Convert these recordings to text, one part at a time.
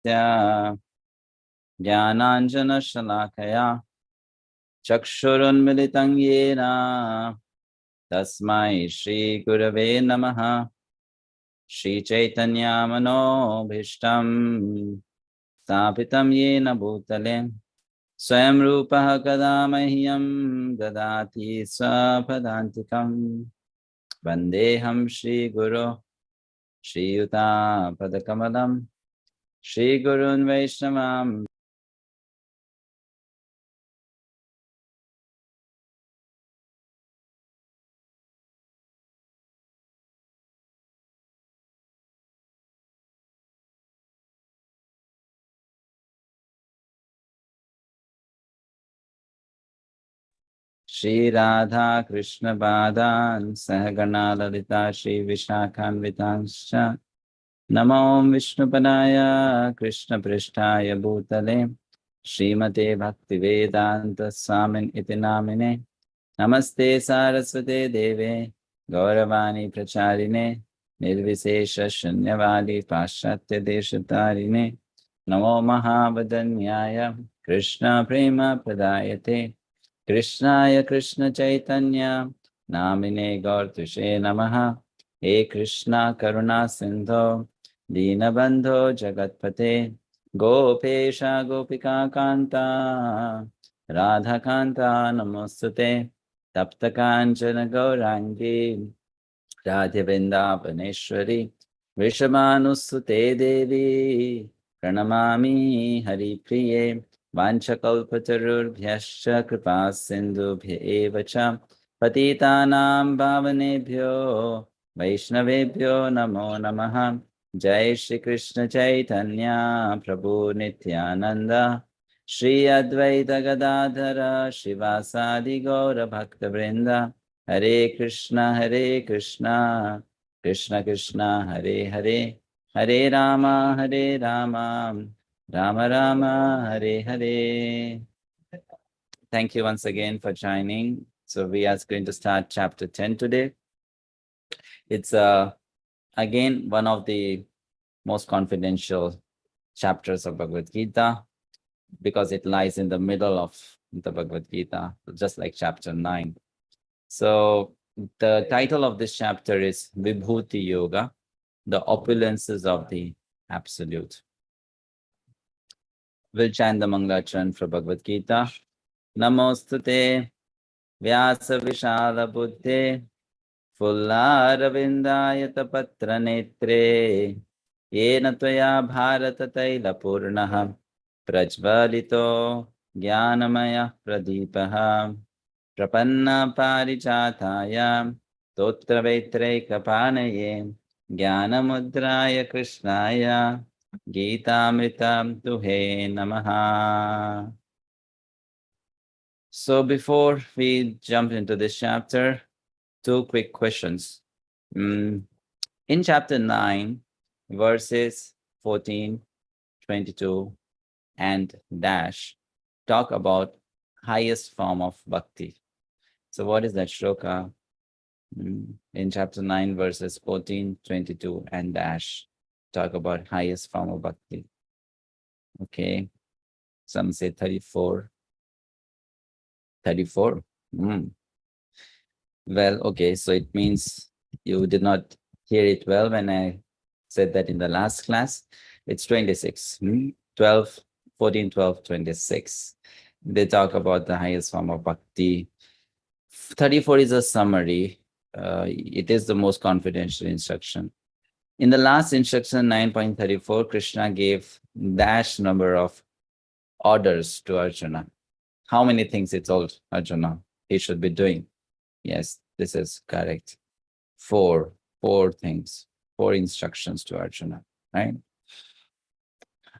Samprajaptya Jnananjana Shalakaya Chakshurunmilitam Yena Tasmai Shri Gurave Namaha Shri Chaitanya Manobhishtam Stapitam Yena Bhutale Swayam Rupaha Kadamahyam Dadati Swapadantikam Vandeham Shri Guru Shri Yuta Padakamalam Shri Gurun Vaishnavam Shri Radha Krishna Badan Sahagana Lalita Shri Vishakhanvitanscha Namo Vishnupadaya Krishna Prishtaya Bhutale Srimate Bhaktivedanta Swamin iti namine Namaste Saraswate Deve Gauravani Pracharine Nirvisesha Shunyavadi Paschatya Deshatarine Namo Mahavadanyaya Krishna Prema Pradayate Krishnaya Krishna Chaitanya Namine Gaurtushe Namaha He Krishna Karuna Sindho Dinabandho Jagatpate Gopesha Gopika Kanta Radha Kanta Namostute Tapta Kanchana Gaurangi Radhe Vrindavaneshwari Vrishabhanusute Devi Pranamami Hari Priye Vanchakalpatarubhyascha Kripa Sindhubhya Evacha Patitanam Bhavanebhyo Vaishnavebhyo Namo Namaha Jai Shri Krishna Chaitanya Prabhu Nityananda Shri Advaita Gadadhara Shivasadi Gaura Bhakta Vrinda Hare Krishna Krishna Krishna Hare Hare Hare Rama Rama Rama Hare Hare. Thank you once again for joining. So we are going to start chapter 10 today. It's again one of the most confidential chapters of Bhagavad-gita because it lies in the middle of the Bhagavad-gita, just like chapter 9. So the title of this chapter is Vibhuti Yoga, the opulences of the Absolute. We'll chant the Mangalacharan for Bhagavad-gita. Namostute Vyasa Vishala Buddhe Fullaravindayata Patra Netre Yena Tvaya Bharata Taila Purnaha Prajvalito Jnanamaya Pradipaha Prapanna Parijataya Totra Vetraika Panaye Jnanamudraya Krishnaya Gitamritam Tuhe Namaha. So before we jump into this chapter, two quick questions. In chapter 9, verses 14, 22, and dash talk about highest form of bhakti. So what is that shloka? In chapter 9, verses 14, 22, and dash talk about highest form of bhakti. Okay, some say 34. 34? Well, okay, so it means you did not hear it well when I said that in the last class. It's 26. 12, 14, 12, 26. They talk about the highest form of bhakti. 34 is a summary. It is the most confidential instruction. In the last instruction, 9.34, Krishna gave dash number of orders to Arjuna. How many things he told Arjuna he should be doing? Yes, this is correct. Four things, 4 instructions to Arjuna, right?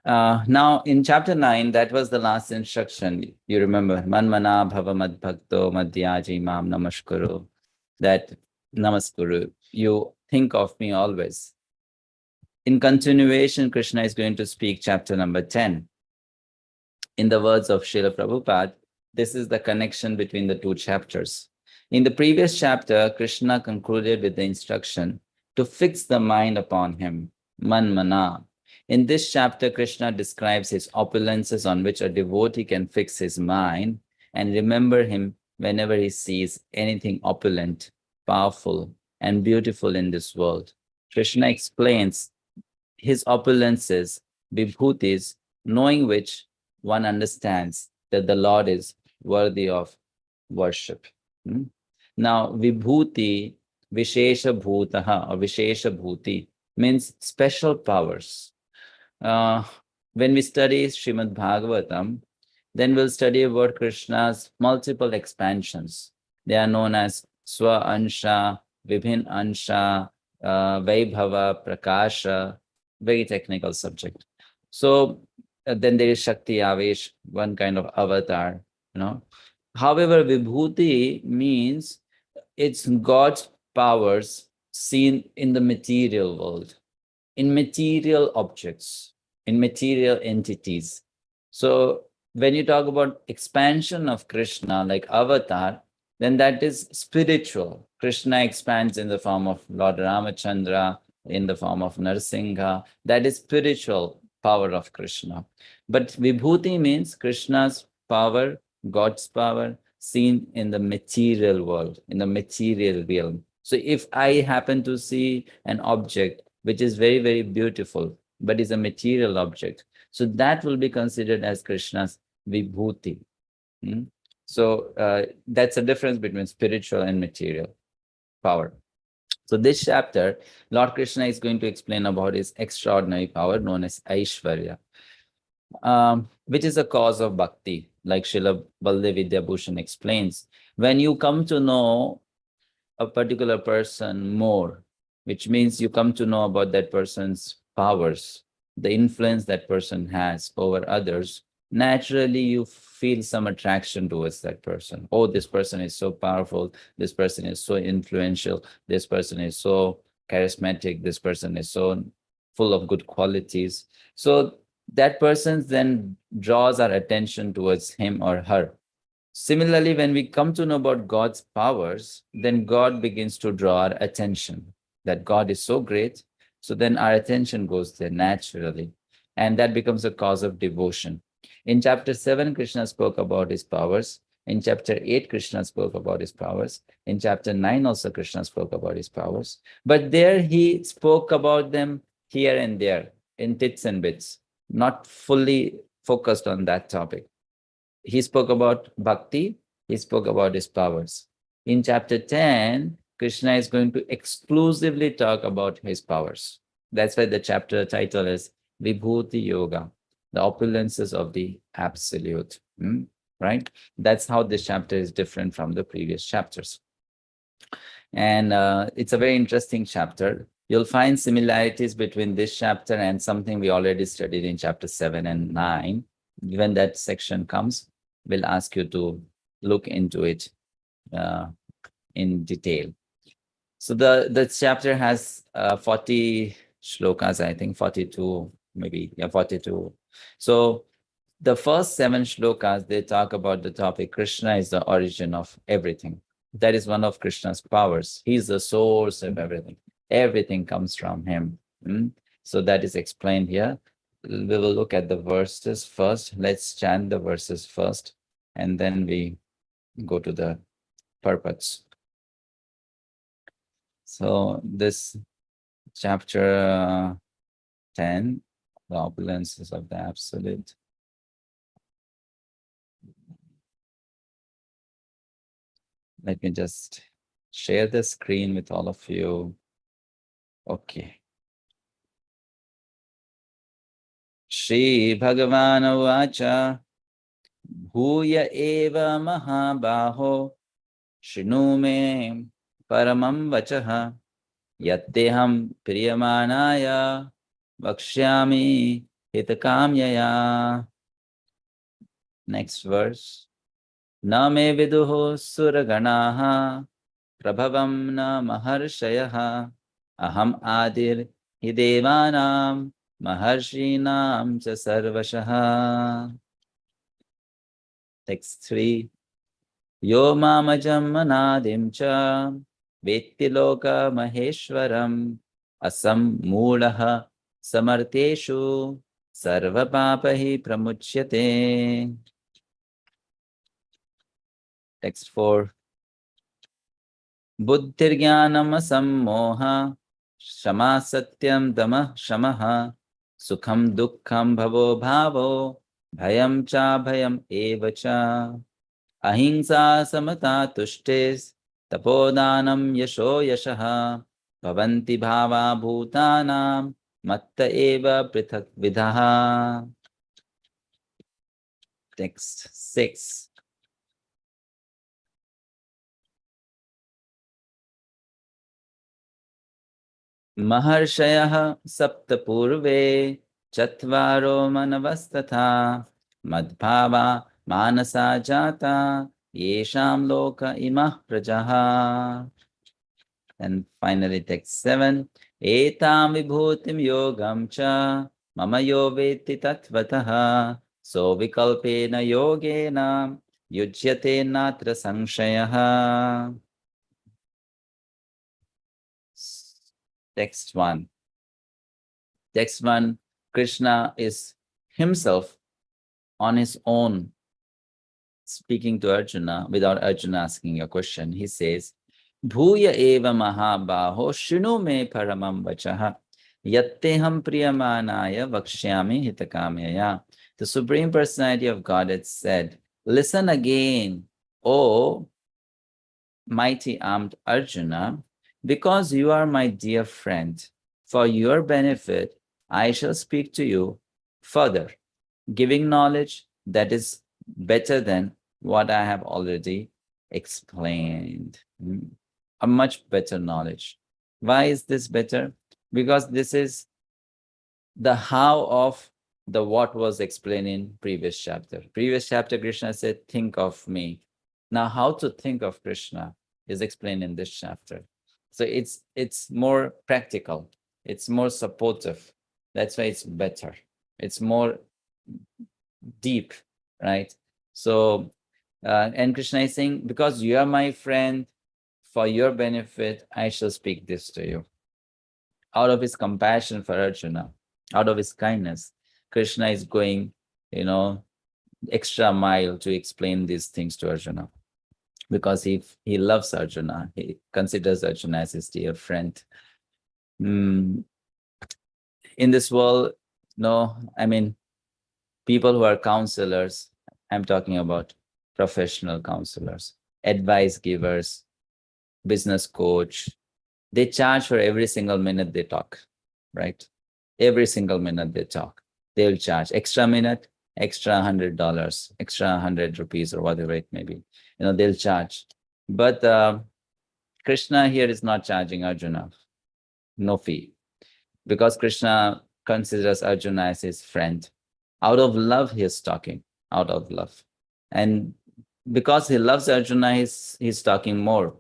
Now, in chapter 9, that was the last instruction. You remember, Manmana Bhava Madbhakto Madhyaji Mam Namaskuru. That Namaskuru, you think of me always. In continuation, Krishna is going to speak chapter number 10. In the words of Srila Prabhupada, this is the connection between the two chapters. In the previous chapter, Krishna concluded with the instruction to fix the mind upon him, Manmana. In this chapter, Krishna describes his opulences on which a devotee can fix his mind and remember him whenever he sees anything opulent, powerful, and beautiful in this world. Krishna explains his opulences, vibhutis, knowing which one understands that the Lord is worthy of worship. Now, vibhuti, vishesha bhutaha, or vishesha bhuti, means special powers. When we study Srimad Bhagavatam, then we'll study about Krishna's multiple expansions. They are known as Swa Ansha, Vibhin Ansha, Vaibhava, Prakasha, very technical subject. So then there is Shakti Avesh, one kind of avatar, However, Vibhuti means it's God's powers seen in the material world, in material objects, in material entities. So when you talk about expansion of Krishna, like avatar, then that is spiritual. Krishna expands in the form of Lord Ramachandra, in the form of Narsingha. That is spiritual power of Krishna. But Vibhuti means Krishna's power, God's power, seen in the material world, in the material realm. So if I happen to see an object which is very, very beautiful, but is a material object, so that will be considered as Krishna's Vibhuti. So that's a difference between spiritual and material power. So this chapter, Lord Krishna is going to explain about his extraordinary power known as Aishwarya, which is a cause of bhakti, like Srila Baladeva Vidyabhushana explains. When you come to know a particular person more, which means you come to know about that person's powers, the influence that person has over others, naturally you feel some attraction towards that person. Oh, this person is so powerful, this person is so influential, this person is so charismatic, this person is so full of good qualities. So that person then draws our attention towards him or her. Similarly, when we come to know about God's powers, then God begins to draw our attention, that God is so great. So then our attention goes there naturally, and that becomes a cause of devotion. In chapter 7, Krishna spoke about his powers. In chapter 8, Krishna spoke about his powers. In chapter 9, also Krishna spoke about his powers. But there he spoke about them here and there, in tits and bits, not fully focused on that topic. He spoke about bhakti, he spoke about his powers. In chapter 10, Krishna is going to exclusively talk about his powers. That's why the chapter title is Vibhuti Yoga, the opulences of the Absolute. Right? That's how this chapter is different from the previous chapters. And it's a very interesting chapter. You'll find similarities between this chapter and something we already studied in chapter 7 and 9. When that section comes, we'll ask you to look into it in detail. So the chapter has 40 shlokas, I think 42, maybe, 42. So the first 7 shlokas, they talk about the topic, Krishna is the origin of everything. That is one of Krishna's powers. He's the source of everything. Everything comes from him. So that is explained here. We will look at the verses first. Let's chant the verses first, and then we go to the purports. So this chapter 10, the opulences of the Absolute. Let me just share the screen with all of you. Okay. Shri Bhagavan Vacha Bhuya Eva Mahabaho Shinu Me Paramam Vachaha Yatteham Priyamanaya Vakshyami Hitakamyaya. Next verse. Na me viduho suraganaha prabhavam na maharshayaha aham adir hidevanam maharshinam cha sarvashaha. Text 3. Yo mamajam manadim cha vetti loka maheshwaram asam mulaha samarteshu sarvapapahi pramuchyate. Text 4. Buddhirjnanam sammoha shama satyam dama shamaha sukham dukkham bhavo bhavo bhayam cha bhayam evacha ahimsa samata tushtes tapodanam yasho yashaha bhavanti bhava bhutanam matta eva prithak vidaha. Text 6. Maharshayah saptapurve chatvaro manavastatha madbhava manasa jata yesham loka imah prajaha. And finally text 7. Etam vibhutim yogam cha mama yo veti tatvataha so vikalpena yogena yujyate natra sangshayaha. Text 1. Text 1, Krishna is himself on his own speaking to Arjuna without Arjuna asking a question. He says, Bhuya eva mahabaho shinu me paramam vachaha yatteham priyamanaya vakshyami hitakamyaya. The Supreme Personality of Godhead said, listen again, O mighty armed Arjuna, because you are my dear friend. For your benefit, I shall speak to you further, giving knowledge that is better than what I have already explained. A much better knowledge. Why is this better? Because this is the how of the what was explained in previous chapter. Previous chapter, Krishna said, think of me. Now, how to think of Krishna is explained in this chapter. So it's more practical. It's more supportive. That's why it's better. It's more deep, right? So, and Krishna is saying, because you are my friend, for your benefit, I shall speak this to you. Out of his compassion for Arjuna, out of his kindness, Krishna is going, extra mile to explain these things to Arjuna. Because he loves Arjuna, he considers Arjuna as his dear friend. In this world, people who are counselors, I'm talking about professional counselors, advice givers, business coach, they charge for every single minute they talk, right? Every single minute they talk, they will charge extra minute, extra $100, extra 100 rupees or whatever it may be. They'll charge. But Krishna here is not charging Arjuna, no fee, because Krishna considers Arjuna as his friend. Out of love, he is talking, out of love. And because he loves Arjuna, he's talking more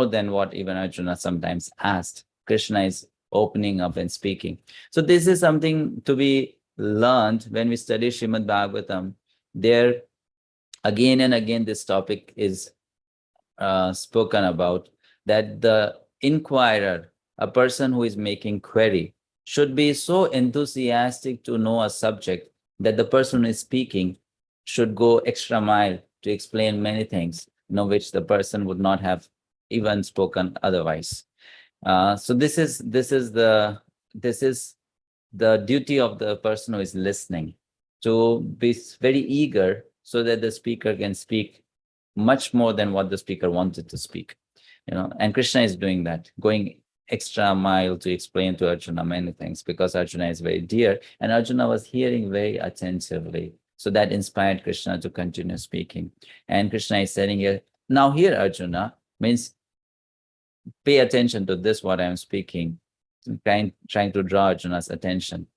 than what even Arjuna sometimes asked. Krishna is opening up and speaking. So this is something to be learned when we study Srimad Bhagavatam. There, again and again, this topic is spoken about, that the inquirer, a person who is making query, should be so enthusiastic to know a subject that the person who is speaking should go extra mile to explain many things, which the person would not have even spoken otherwise. So this is the duty of the person who is listening, to be very eager so that the speaker can speak much more than what the speaker wanted to speak. And Krishna is doing that, going extra mile to explain to Arjuna many things, because Arjuna is very dear, and Arjuna was hearing very attentively. So that inspired Krishna to continue speaking. And Krishna is saying here, now here, Arjuna, means pay attention to this, what I am speaking, trying to draw Arjuna's attention.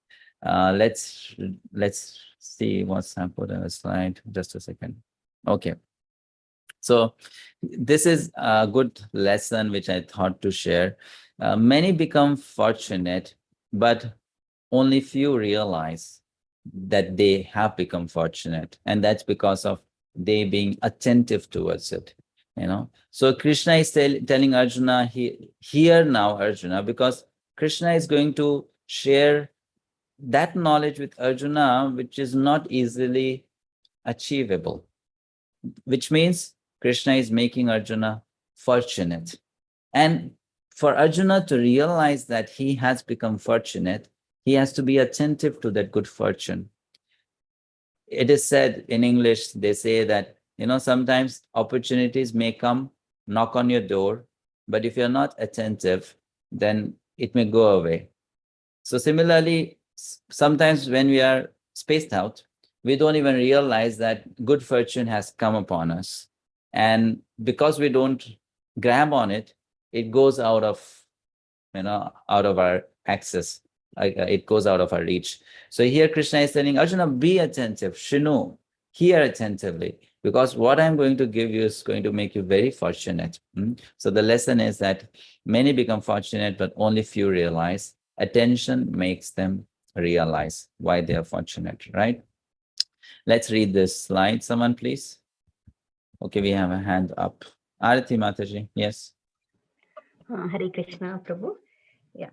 Let's see what's happened on the slide. Just a second. Okay. So this is a good lesson which I thought to share. Many become fortunate, but only few realize that they have become fortunate, and that's because of they being attentive towards it. So Krishna is telling Arjuna, hear now, Arjuna, because Krishna is going to share that knowledge with Arjuna, which is not easily achievable, which means Krishna is making Arjuna fortunate. And for Arjuna to realize that he has become fortunate, he has to be attentive to that good fortune. It is said in English, they say that, sometimes opportunities may come, knock on your door, but if you're not attentive, then it may go away. So similarly, sometimes when we are spaced out, we don't even realize that good fortune has come upon us. And because we don't grab on it, it goes out of our access. It goes out of our reach. So here Krishna is telling Arjuna, be attentive, Shinu, hear attentively, because what I'm going to give you is going to make you very fortunate. So the lesson is that many become fortunate, but only few realize. Attention makes them realize why they are fortunate, right? Let's read this slide, someone please. Okay, we have a hand up. Arati Mataji, yes. Hare Krishna, Prabhu. Yeah.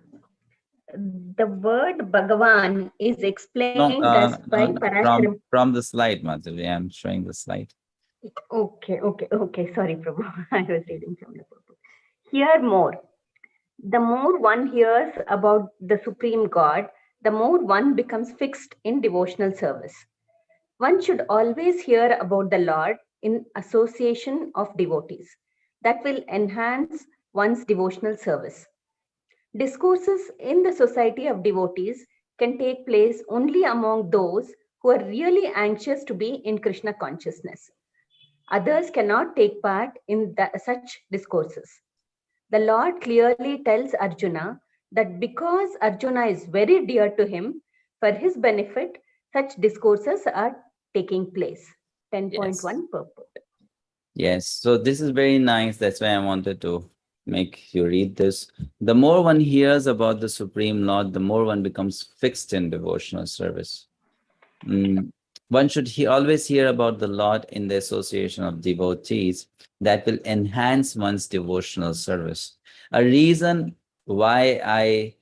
The word Bhagavan is explained thus by Parasharam. From the slide, Mataji. I'm showing the slide. Okay. Sorry, Prabhu. I was reading from the book. Hear more. The more one hears about the Supreme God, the more one becomes fixed in devotional service. One should always hear about the Lord in association of devotees. That will enhance one's devotional service. Discourses in the society of devotees can take place only among those who are really anxious to be in Krishna consciousness. Others cannot take part in such discourses. The Lord clearly tells Arjuna that because Arjuna is very dear to him, for his benefit, such discourses are taking place. 10.1 purport. Yes, so this is very nice. That's why I wanted to make you read this. The more one hears about the Supreme Lord, the more one becomes fixed in devotional service. One should always hear about the Lord in the association of devotees. That will enhance one's devotional service. A reason why I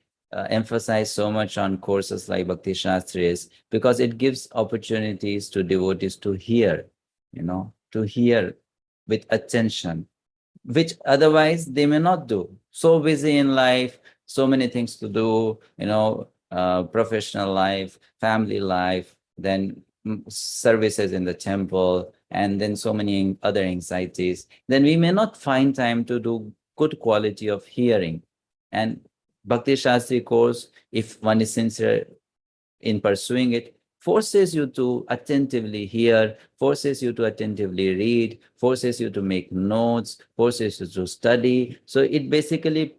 emphasize so much on courses like Bhakti Sastri is because it gives opportunities to devotees to hear, to hear with attention, which otherwise they may not do. So busy in life, so many things to do, professional life, family life, then services in the temple, and then so many other anxieties, then we may not find time to do good quality of hearing. And Bhakti Shastri course, if one is sincere in pursuing it, forces you to attentively hear, forces you to attentively read, forces you to make notes, forces you to study. So it basically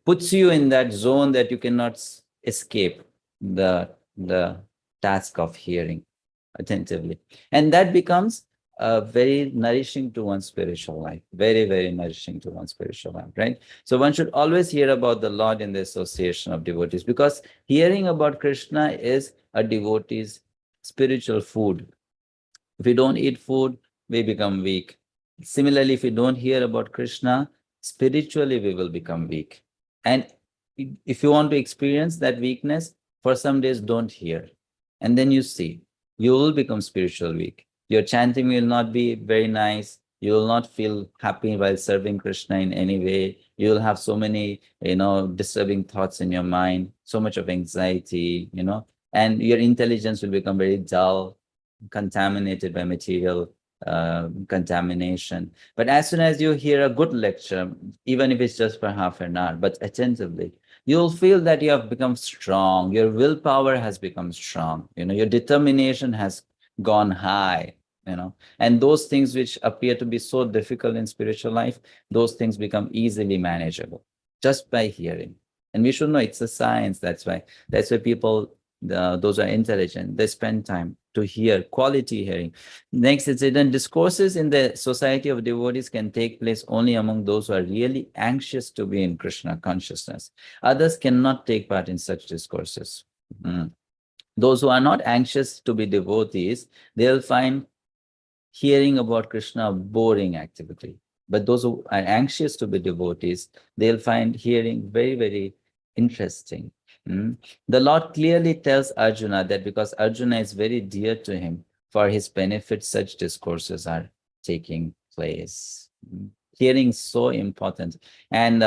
puts you in that zone that you cannot escape the task of hearing attentively. And that becomes very nourishing to one's spiritual life, very, very nourishing to one's spiritual life, right? So one should always hear about the Lord in the association of devotees, because hearing about Krishna is a devotee's spiritual food. If we don't eat food, we become weak. Similarly, if we don't hear about Krishna, spiritually we will become weak. And if you want to experience that weakness, for some days don't hear. And then you see, you will become spiritual weak. Your chanting will not be very nice. You will not feel happy while serving Krishna in any way. You will have so many, disturbing thoughts in your mind, so much of anxiety, and your intelligence will become very dull, contaminated by material contamination. But as soon as you hear a good lecture, even if it's just for half an hour, but attentively, you'll feel that you have become strong. Your willpower has become strong. Your determination has gone high. And those things which appear to be so difficult in spiritual life, those things become easily manageable just by hearing. And we should know it's a science. That's why people, those who are intelligent, they spend time to hear, quality hearing. Next, it's then discourses in the society of devotees can take place only among those who are really anxious to be in Krishna consciousness. Others cannot take part in such discourses. Those who are not anxious to be devotees, they'll find hearing about Krishna a boring activity. But those who are anxious to be devotees, they'll find hearing very, very interesting. The Lord clearly tells Arjuna that because Arjuna is very dear to him, for his benefit, such discourses are taking place. Hearing is so important. And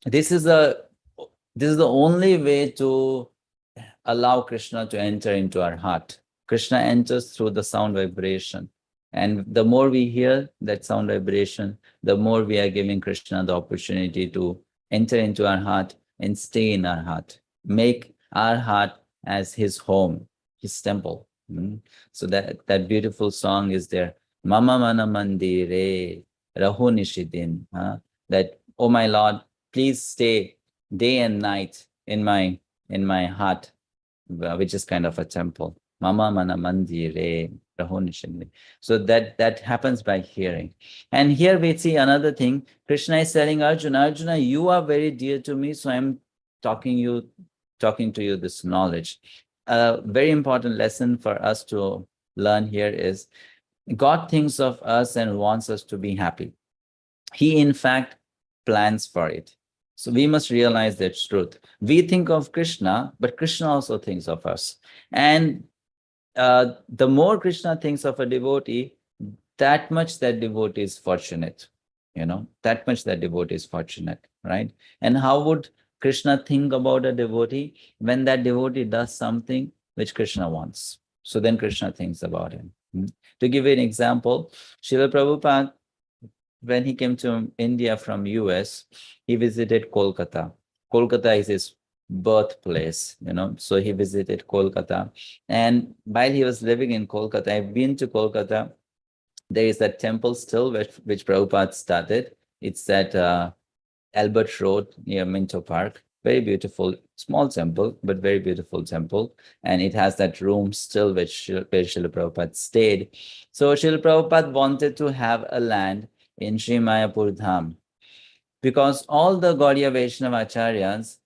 this is the only way to allow Krishna to enter into our heart. Krishna enters through the sound vibration. And the more we hear that sound vibration, the more we are giving Krishna the opportunity to enter into our heart and stay in our heart. Make our heart as his home, his temple. So that beautiful song is there. Mama mana mandire rahu nishidin. That, oh my Lord, please stay day and night in my heart, which is kind of a temple. Mama mana mandire rahu nishidin. So that happens by hearing. And here we see another thing. Krishna is telling Arjuna, Arjuna, you are very dear to me, so I'm talking to you this knowledge. A very important lesson for us to learn here is God thinks of us and wants us to be happy. He, in fact, plans for it. So we must realize that truth. We think of Krishna, but Krishna also thinks of us. And the more Krishna thinks of a devotee, that much that devotee is fortunate. That much that devotee is fortunate, right? And how would Krishna think about a devotee? When that devotee does something which Krishna wants. So then Krishna thinks about him. To give you an example, Srila Prabhupada, when he came to India from US, he visited Kolkata. Kolkata is his birthplace, so he visited Kolkata. And while he was living in Kolkata, I've been to Kolkata. There is that temple still which Prabhupada started. It's at Albert Road near Minto Park. Very beautiful, small temple, but very beautiful temple. And it has that room still where Srila Prabhupada stayed. So Srila Prabhupada wanted to have a land in Sri Mayapur Dham, because all the Gaudiya Vaishnava acharyas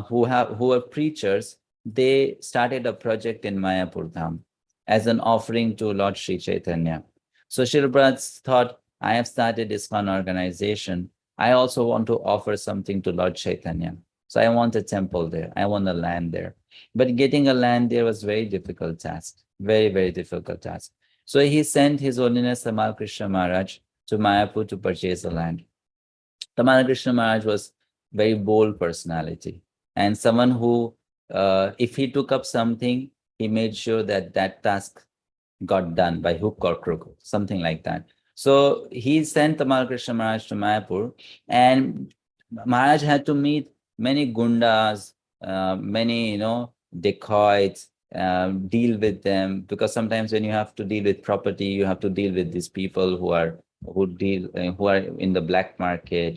who are preachers, they started a project in Mayapur Dham as an offering to Lord Sri Chaitanya. So Srila Prabhupada thought, I have started ISKCON organization. I also want to offer something to Lord Chaitanya. So I want a temple there. I want a land there. But getting a land there was very difficult task. Very, very difficult task. So he sent His Holiness Tamal Krishna Maharaj to Mayapur to purchase the land. Tamal Krishna Maharaj was very bold personality. And someone who, if he took up something, he made sure that that task got done by hook or crook, something like that. So he sent Tamal Krishna Maharaj to Mayapur, and Maharaj had to meet many gundas, many, dacoits, deal with them, because sometimes when you have to deal with property, you have to deal with these people who are in the black market,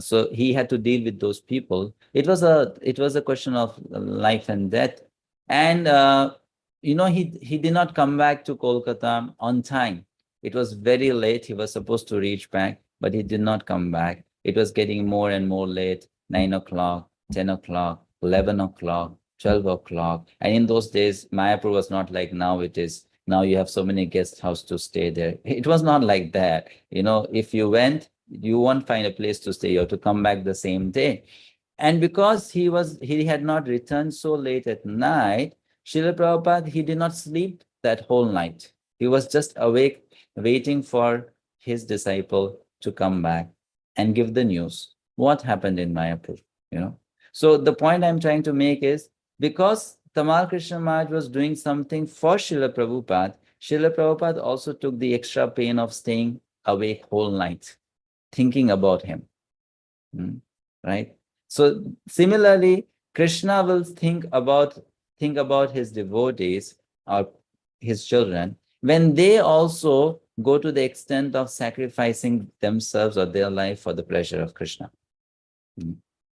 so he had to deal with those people. It was a question of life and death. And he did not come back to Kolkata on time. It was very late. He was supposed to reach back, but he did not come back. It was getting more and more late, 9 o'clock, 10 o'clock, 11 o'clock, 12 o'clock. And in those days, Mayapur was not like now it is. Now you have so many guest houses to stay there. It was not like that. If you went, you won't find a place to stay. You have to come back the same day. And because he had not returned so late at night, Srila Prabhupada, he did not sleep that whole night. He was just awake, waiting for his disciple to come back and give the news. What happened in Mayapur, So the point I'm trying to make is, because Tamal Krishna Maharaj was doing something for Srila Prabhupada also took the extra pain of staying awake whole night, thinking about him, right? So similarly, Krishna will think about his devotees or his children when they also go to the extent of sacrificing themselves or their life for the pleasure of Krishna.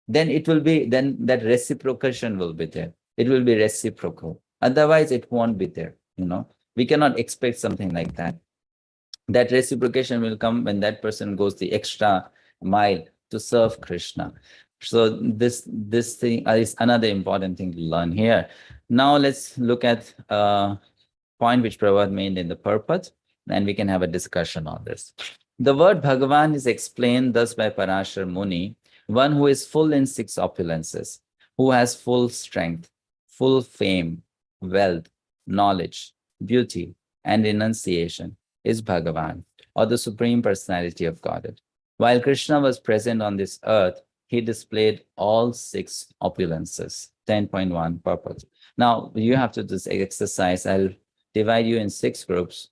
Then that reciprocation will be there. It will be reciprocal. Otherwise, it won't be there. We cannot expect something like that. That reciprocation will come when that person goes the extra mile to serve Krishna. So this thing is another important thing to learn here. Now let's look at a point which Prabhupada made in the purport, and we can have a discussion on this. The word Bhagavan is explained thus by Parashar Muni. one who is full in six opulences, who has full strength, full fame, wealth, knowledge, beauty, and renunciation, is Bhagavan, or the Supreme Personality of Godhead. While Krishna was present on this earth, he displayed all six opulences. 10.1 purpose. Now, you have to do this exercise. I'll divide you in 6 groups.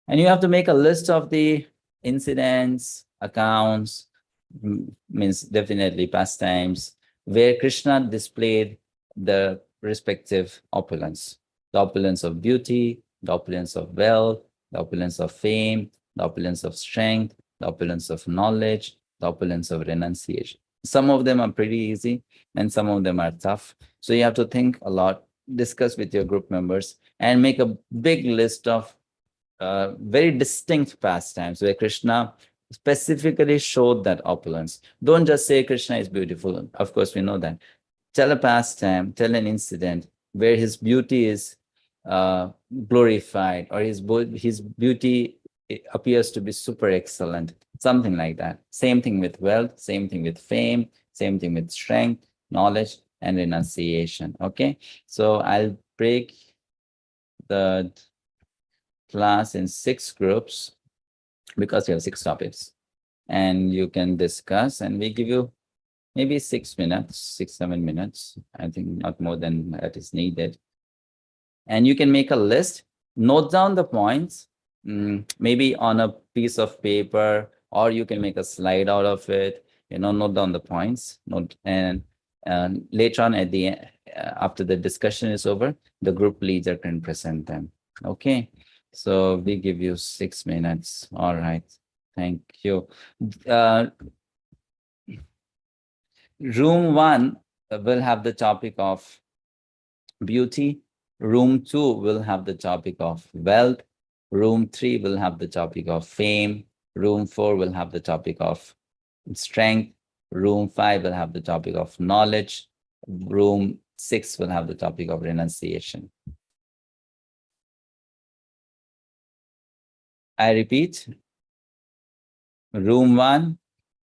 And you have to make a list of the incidents, accounts, means definitely pastimes, where Krishna displayed the respective opulence. The opulence of beauty, the opulence of wealth, the opulence of fame, the opulence of strength, the opulence of knowledge, the opulence of renunciation. Some of them are pretty easy and some of them are tough. So you have to think a lot, discuss with your group members, and make a big list of very distinct pastimes where Krishna specifically showed that opulence. Don't just say Krishna is beautiful. Of course, we know that. Tell a pastime, tell an incident where his beauty is glorified, or his beauty appears to be super excellent, something like that. Same thing with wealth, same thing with fame, same thing with strength, knowledge, and renunciation. Okay, so I'll break the class in 6 groups because we have 6 topics, and you can discuss, and we give you maybe 6 minutes, 6-7 minutes. I think not more than that is needed. And you can make a list, note down the points, maybe on a piece of paper, or you can make a slide out of it, note down the points, and later on at the end, after the discussion is over, the group leader can present them. Okay, so we give you 6 minutes. All right, thank you. Room 1 will have the topic of beauty. Room 2 will have the topic of wealth. Room 3 will have the topic of fame. Room 4 will have the topic of strength. Room 5 will have the topic of knowledge. Room 6 will have the topic of renunciation. I repeat, room 1,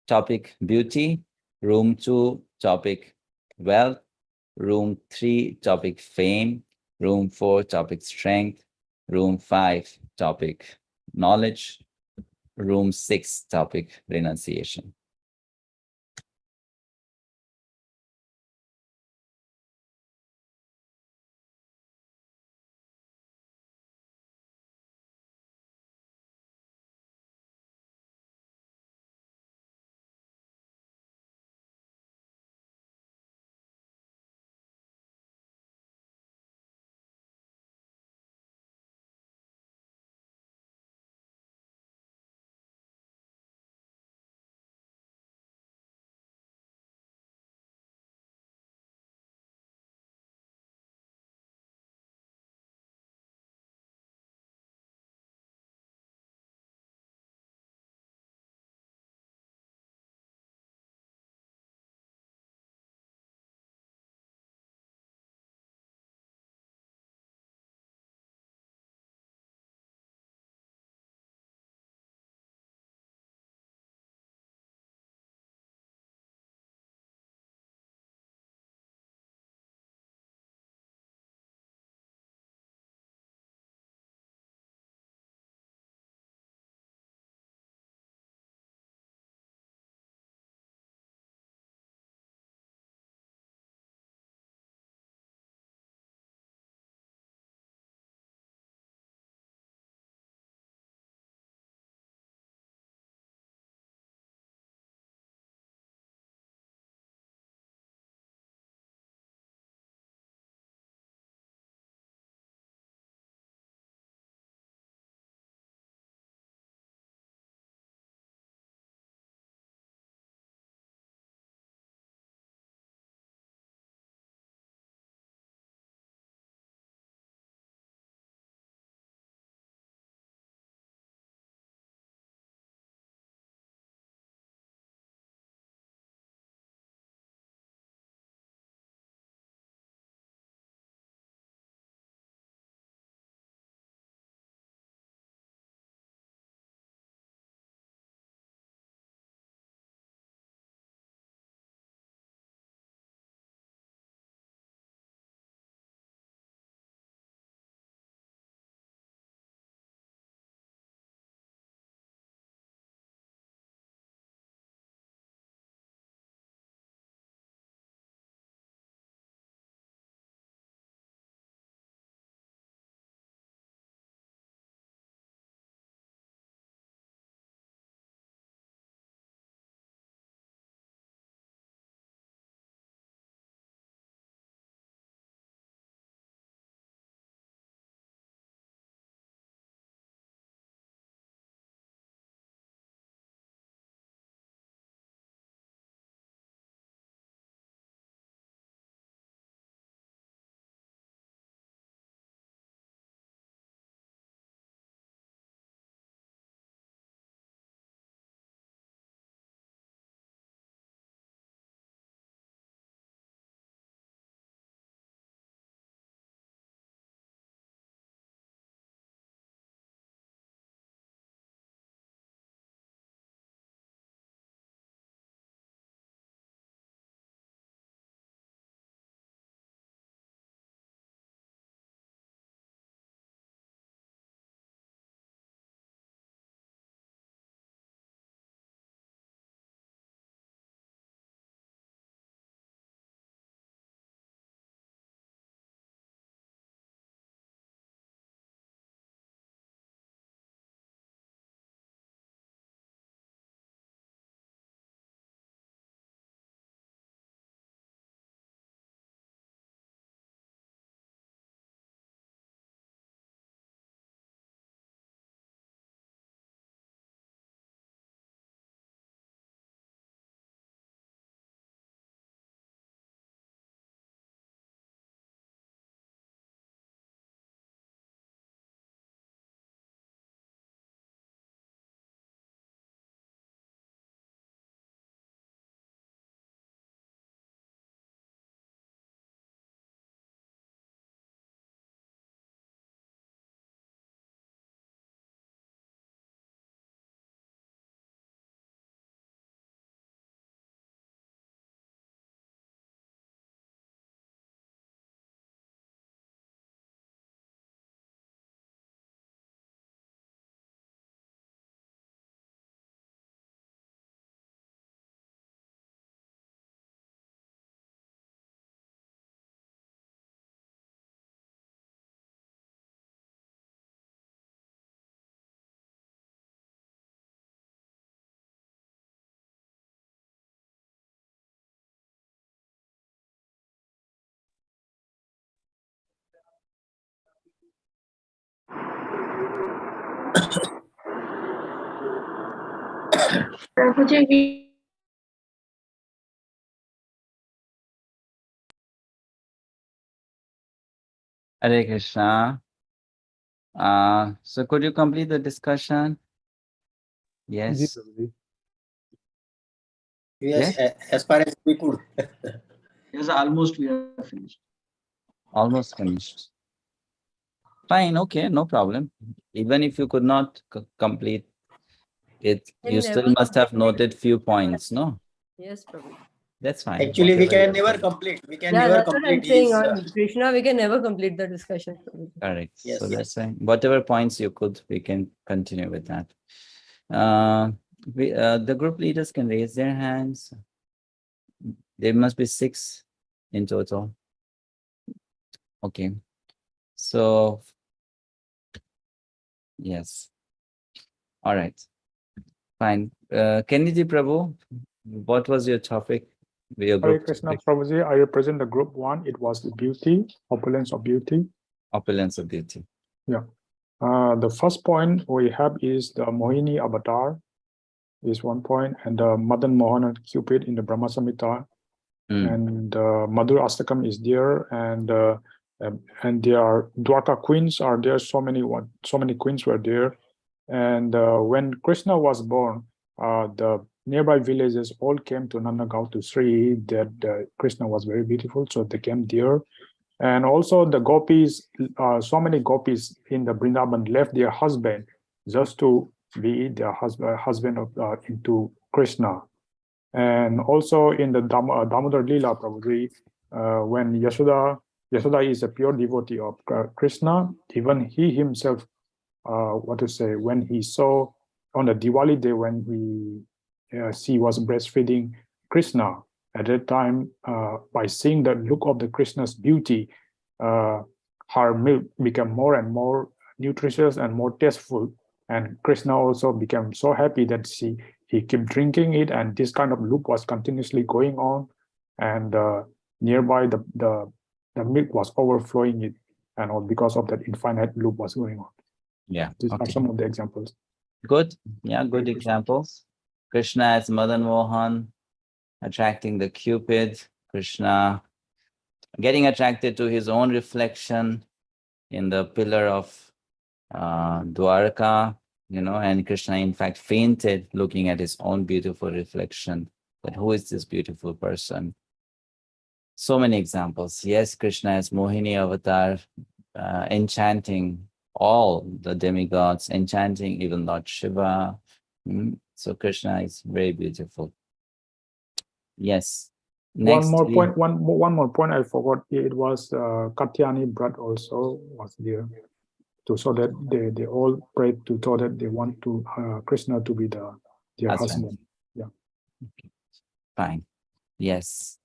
topic beauty. Room 2, topic wealth. Room 3, topic fame. Room 4, topic strength. Room 5, topic knowledge. Room 6, topic renunciation. Prabhuji, Hare Krishna. So could you complete the discussion? Yes. Yes, as far as we could. Yes, almost we have finished. Almost finished. Fine, okay, no problem. Even if you could not complete it, you still must have noted few points, no? Yes, Prabhu. That's fine. Actually, we Whatever can you never have complete. We can Yeah, never that's what I'm complete saying. his. On Krishna, we can never complete the discussion. Prabhu. Correct. Yes. So that's fine. Whatever points you could, we can continue with that. The group leaders can raise their hands. There must be 6 in total. Okay. So, yes. All right. Fine. Kennedy Prabhu, what was your topic? Your Hare group Krishna topic? Prabhuji, I represent the group 1. It was the beauty, opulence of beauty. Opulence of beauty. Yeah. The first point we have is the Mohini avatar is one point, and the Madan Mohan and Cupid in the Brahma Samhita, and Madhur Astakam is there, and there are Dwarka queens are there. So many queens were there, and when Krishna was born, the nearby villages all came to Nandagaon to see that Krishna was very beautiful, so they came there. And also the gopis, so many gopis in the Vrindavan left their husband just to be their husband of into Krishna. And also in the Damodar Leela, probably when Yashoda is a pure devotee of Krishna, even he himself, when he saw on the Diwali day when she was breastfeeding Krishna, at that time, by seeing the look of the Krishna's beauty, her milk became more and more nutritious and more tasteful. And Krishna also became so happy that he kept drinking it, and this kind of loop was continuously going on. And nearby, the milk was overflowing it, and all because of that infinite loop was going on. Yeah. These are some of the examples. Good. Yeah, good examples. Krishna as Madan Mohan, attracting the Cupid, Krishna getting attracted to his own reflection in the pillar of Dwarka, and Krishna in fact fainted looking at his own beautiful reflection, that who is this beautiful person? So many examples. Yes, Krishna as Mohini avatar, enchanting all the demigods, enchanting even Lord Shiva. So Krishna is very beautiful. Yes. Next, one more point I forgot. It was Katyani Brat also was there, so that they all prayed to so that they want to Krishna to be their husband. Yeah. Okay. Fine. Yes.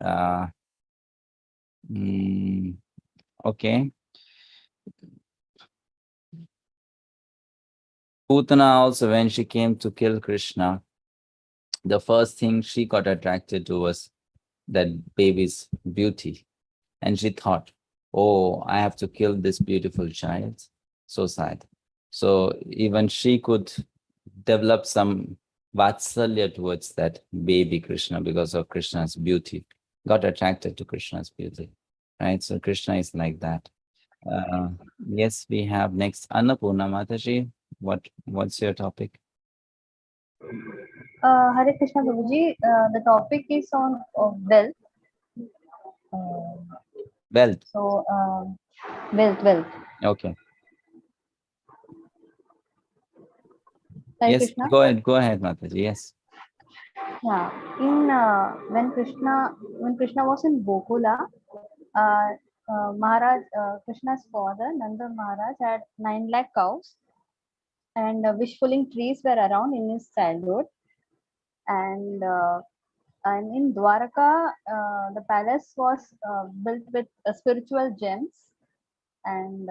Okay. Putana also, when she came to kill Krishna, the first thing she got attracted to was that baby's beauty. And she thought, oh, I have to kill this beautiful child. So sad. So even she could develop some vatsalya towards that baby Krishna because of Krishna's beauty. Got attracted to Krishna's beauty. Right? So Krishna is like that. Yes, we have next Annapurna Mataji. What's your topic? Hare Krishna Prabhuji, the topic is on wealth. Wealth. So, wealth. Okay. Hare Yes, Krishna. go ahead, Mataji. Yes. Yeah. In when Krishna was in Gokula, Maharaj, Krishna's father Nanda Maharaj had 9 lakh cows, and wish-fulfilling trees were around in his childhood. And in Dwaraka, the palace was built with spiritual gems, and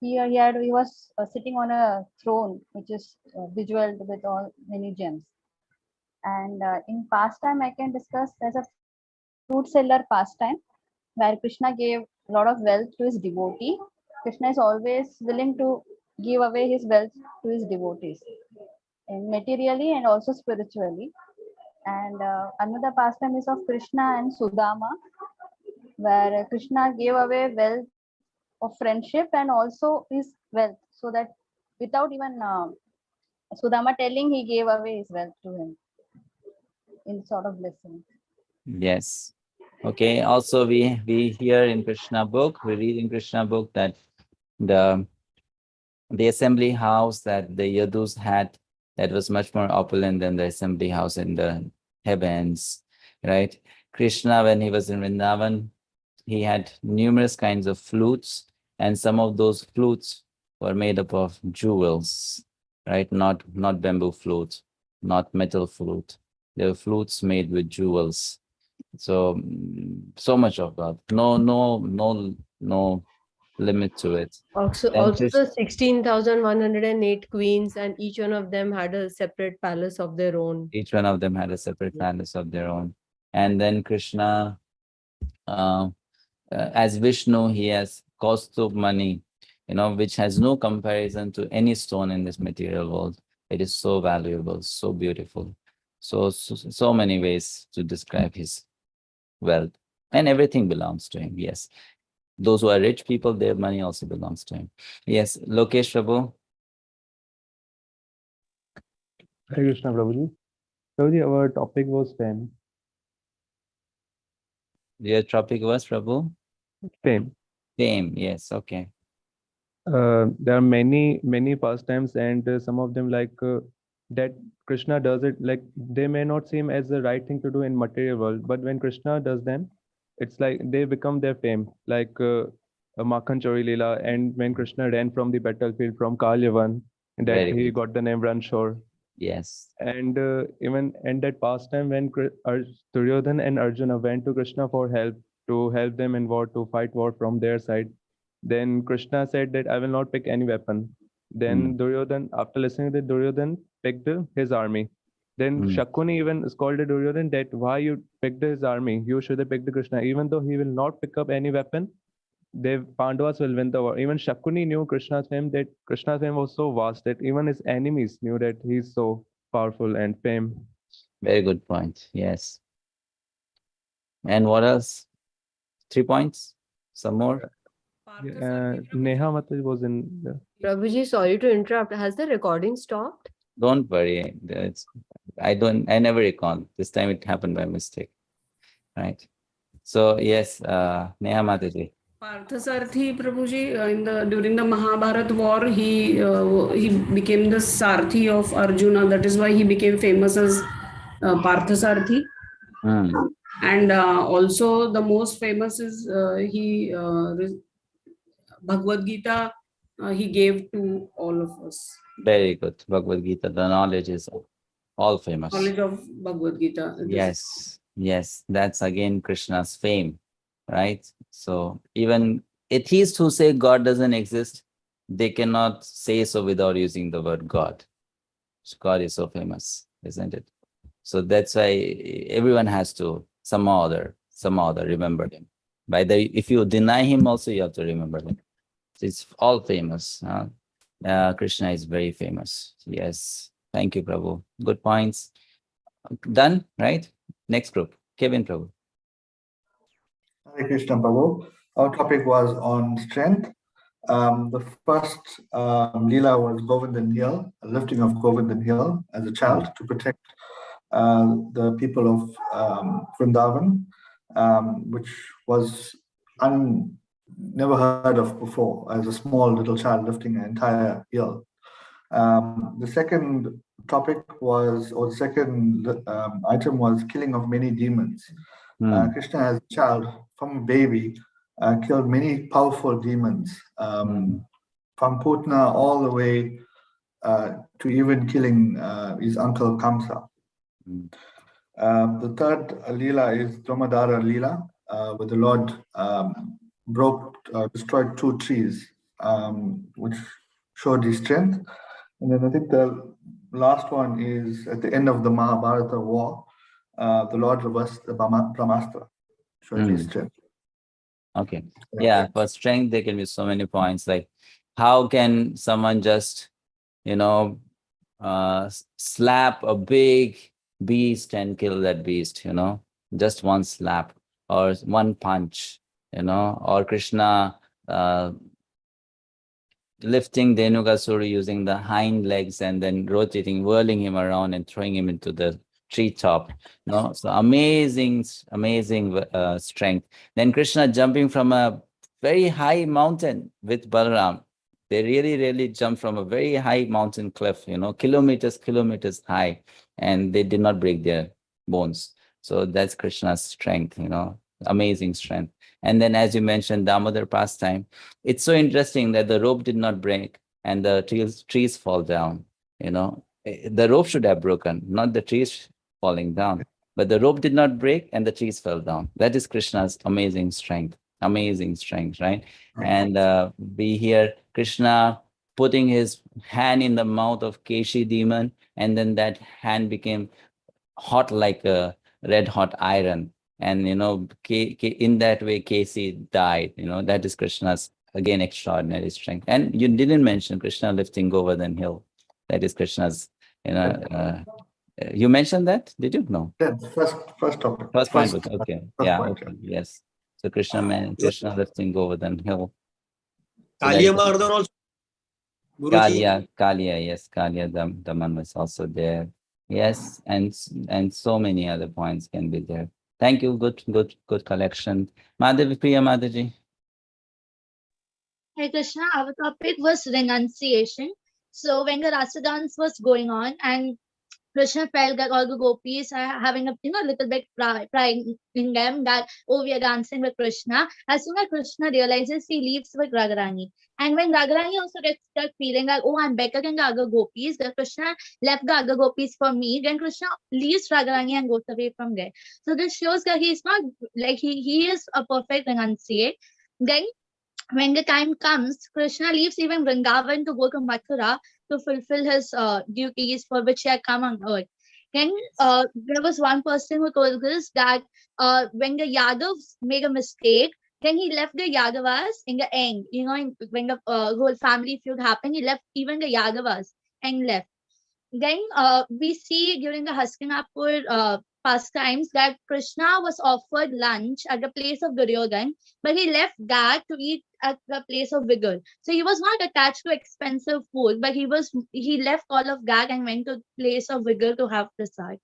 he was sitting on a throne which is visualized with all many gems. And in pastime, I can discuss there's a fruit seller pastime where Krishna gave a lot of wealth to his devotee, Krishna is always willing to give away his wealth to his devotees, and materially and also spiritually. And another pastime is of Krishna and Sudama, where Krishna gave away wealth of friendship and also his wealth, so that without even Sudama telling, he gave away his wealth to him in sort of blessing. Yes. Okay. Also, we hear in Krishna book, we read in Krishna book that the assembly house that the Yadus had, that was much more opulent than the assembly house in the heavens, right? Krishna, when he was in Vrindavan, he had numerous kinds of flutes, and some of those flutes were made up of jewels, right? Not bamboo flutes, not metal flute. They were flutes made with jewels. So much of that. No limit to it. Also, And the 16,108 queens, and each one of them had a separate palace of their own. Each one of them had a separate palace of their own. And then Krishna, as Vishnu, he has Kaustubh money, which has no comparison to any stone in this material world. It is so valuable, so beautiful. So many ways to describe his wealth. And everything belongs to him, yes. Those who are rich people, their money also belongs to him. Yes, Lokesh Prabhu. Hare Krishna, Prabhuji. Prabhuji, our topic was fame. Your topic was, Prabhu? Fame. Fame, yes, okay. There are many pastimes, and some of them that Krishna does it, like they may not seem as the right thing to do in material world, but when Krishna does them, it's like they become their fame, like Makhan Chori Leela, and when Krishna ran from the battlefield from Kalyavan, and that Very he good. got the name Ranshore. Yes. And even in that pastime when Duryodhan and Arjuna went to Krishna for help, to help them in war, to fight war from their side, then Krishna said that I will not pick any weapon. Then Duryodhan, after listening to Duryodhan, picked his army. Then Shakuni even scolded Duryodhan that why you picked his army, you should have picked Krishna. Even though he will not pick up any weapon, the Pandavas will win the war. Even Shakuni knew Krishna's fame, that Krishna's fame was so vast that even his enemies knew that he's so powerful and fame. Very good point. Yes. And what else? 3 points? Some more? Neha Mataji was in the... Prabhuji, sorry to interrupt. Has the recording stopped? Don't worry. I never recall. This time it happened by mistake. Right. So yes, Neha Mataji. Parthasarthi Prabhuji, during the Mahabharat war, he became the Sarthi of Arjuna. That is why he became famous as Parthasarthi. And also the most famous is Bhagavad-gita. He gave to all of us. Very good. Bhagavad-gita. The knowledge is all famous. Knowledge of Bhagavad-gita. Yes. That's again Krishna's fame, right? So even atheists who say God doesn't exist, they cannot say so without using the word God. God is so famous, isn't it? So that's why everyone has to somehow or other remember him. If you deny him also, you have to remember him. So it's all famous. Krishna is very famous. Yes. Thank you, Prabhu. Good points. Done, right? Next group. Kevin Prabhu. Hare Krishna, Prabhu. Our topic was on strength. The first Leela was Govardhan Hill, a lifting of Govardhan Hill as a child to protect the people of Vrindavan, which was never heard of before, as a small little child lifting an entire hill. The second topic was, or the second item was killing of many demons. Krishna as a child, from a baby, killed many powerful demons, from Putna all the way to even killing his uncle Kamsa. The third Leela is Dhammadhara Leela, where the Lord destroyed 2 trees, which showed his strength. And then I think the last one is at the end of the Mahabharata war, the Lord reversed the Brahmastra, showing his strength. Okay. Yeah, for strength, there can be so many points. Like, how can someone just, slap a big beast and kill that beast, just one slap or one punch, or Krishna lifting Dhenukasura using the hind legs and then rotating, whirling him around and throwing him into the treetop. So amazing strength. Then Krishna jumping from a very high mountain with Balaram. They really jumped from a very high mountain cliff, kilometers high, and they did not break their bones. So that's Krishna's strength, amazing strength. And then, as you mentioned, Damodar pastime, it's so interesting that the rope did not break and the trees fall down. The rope should have broken, not the trees falling down. But the rope did not break and the trees fell down. That is Krishna's amazing strength, right? And we hear Krishna putting his hand in the mouth of Keshi demon, and then that hand became hot like a red hot iron. And, in that way, Keshi died. That is Krishna's, again, extraordinary strength. And you didn't mention Krishna lifting Govardhan hill. That is Krishna's, you mentioned that? Did you? No. Yeah, first topic. First point. Okay. Yeah. Point, Okay. Yes. So Krishna lifting Govardhan hill. Kaliya Mardhan also. Kaliya, yes. Kaliya Daman was also there. Yes. And so many other points can be there. Thank you. Good collection. Madhavi Priya Madhaji. Hey Krishna, our topic was renunciation. So when the Rasa dance was going on and Krishna felt that all the gopis are having a little bit pride in them that, oh, we are dancing with Krishna. As soon as Krishna realizes, he leaves with Radharani. And when Radharani also gets that feeling that, oh, I'm better than the other gopis, that Krishna left the other gopis for me, then Krishna leaves Radharani and goes away from there. So this shows that he's not like he is a perfect renunciate. Then when the time comes, Krishna leaves even Vrindavan to go to Mathura to fulfill his duties for which he had come on earth. Then there was one person who told us that when the Yadavs made a mistake, then he left the Yadavas in the end. When the whole family feud happened, he left even the Yadavas and left. Then we see during the Hastinapur pastimes that Krishna was offered lunch at the place of Duryodhan, but he left that to eat at the place of Vigur. So he was not attached to expensive food, but he left all of that and went to the place of Vigur to have prasad.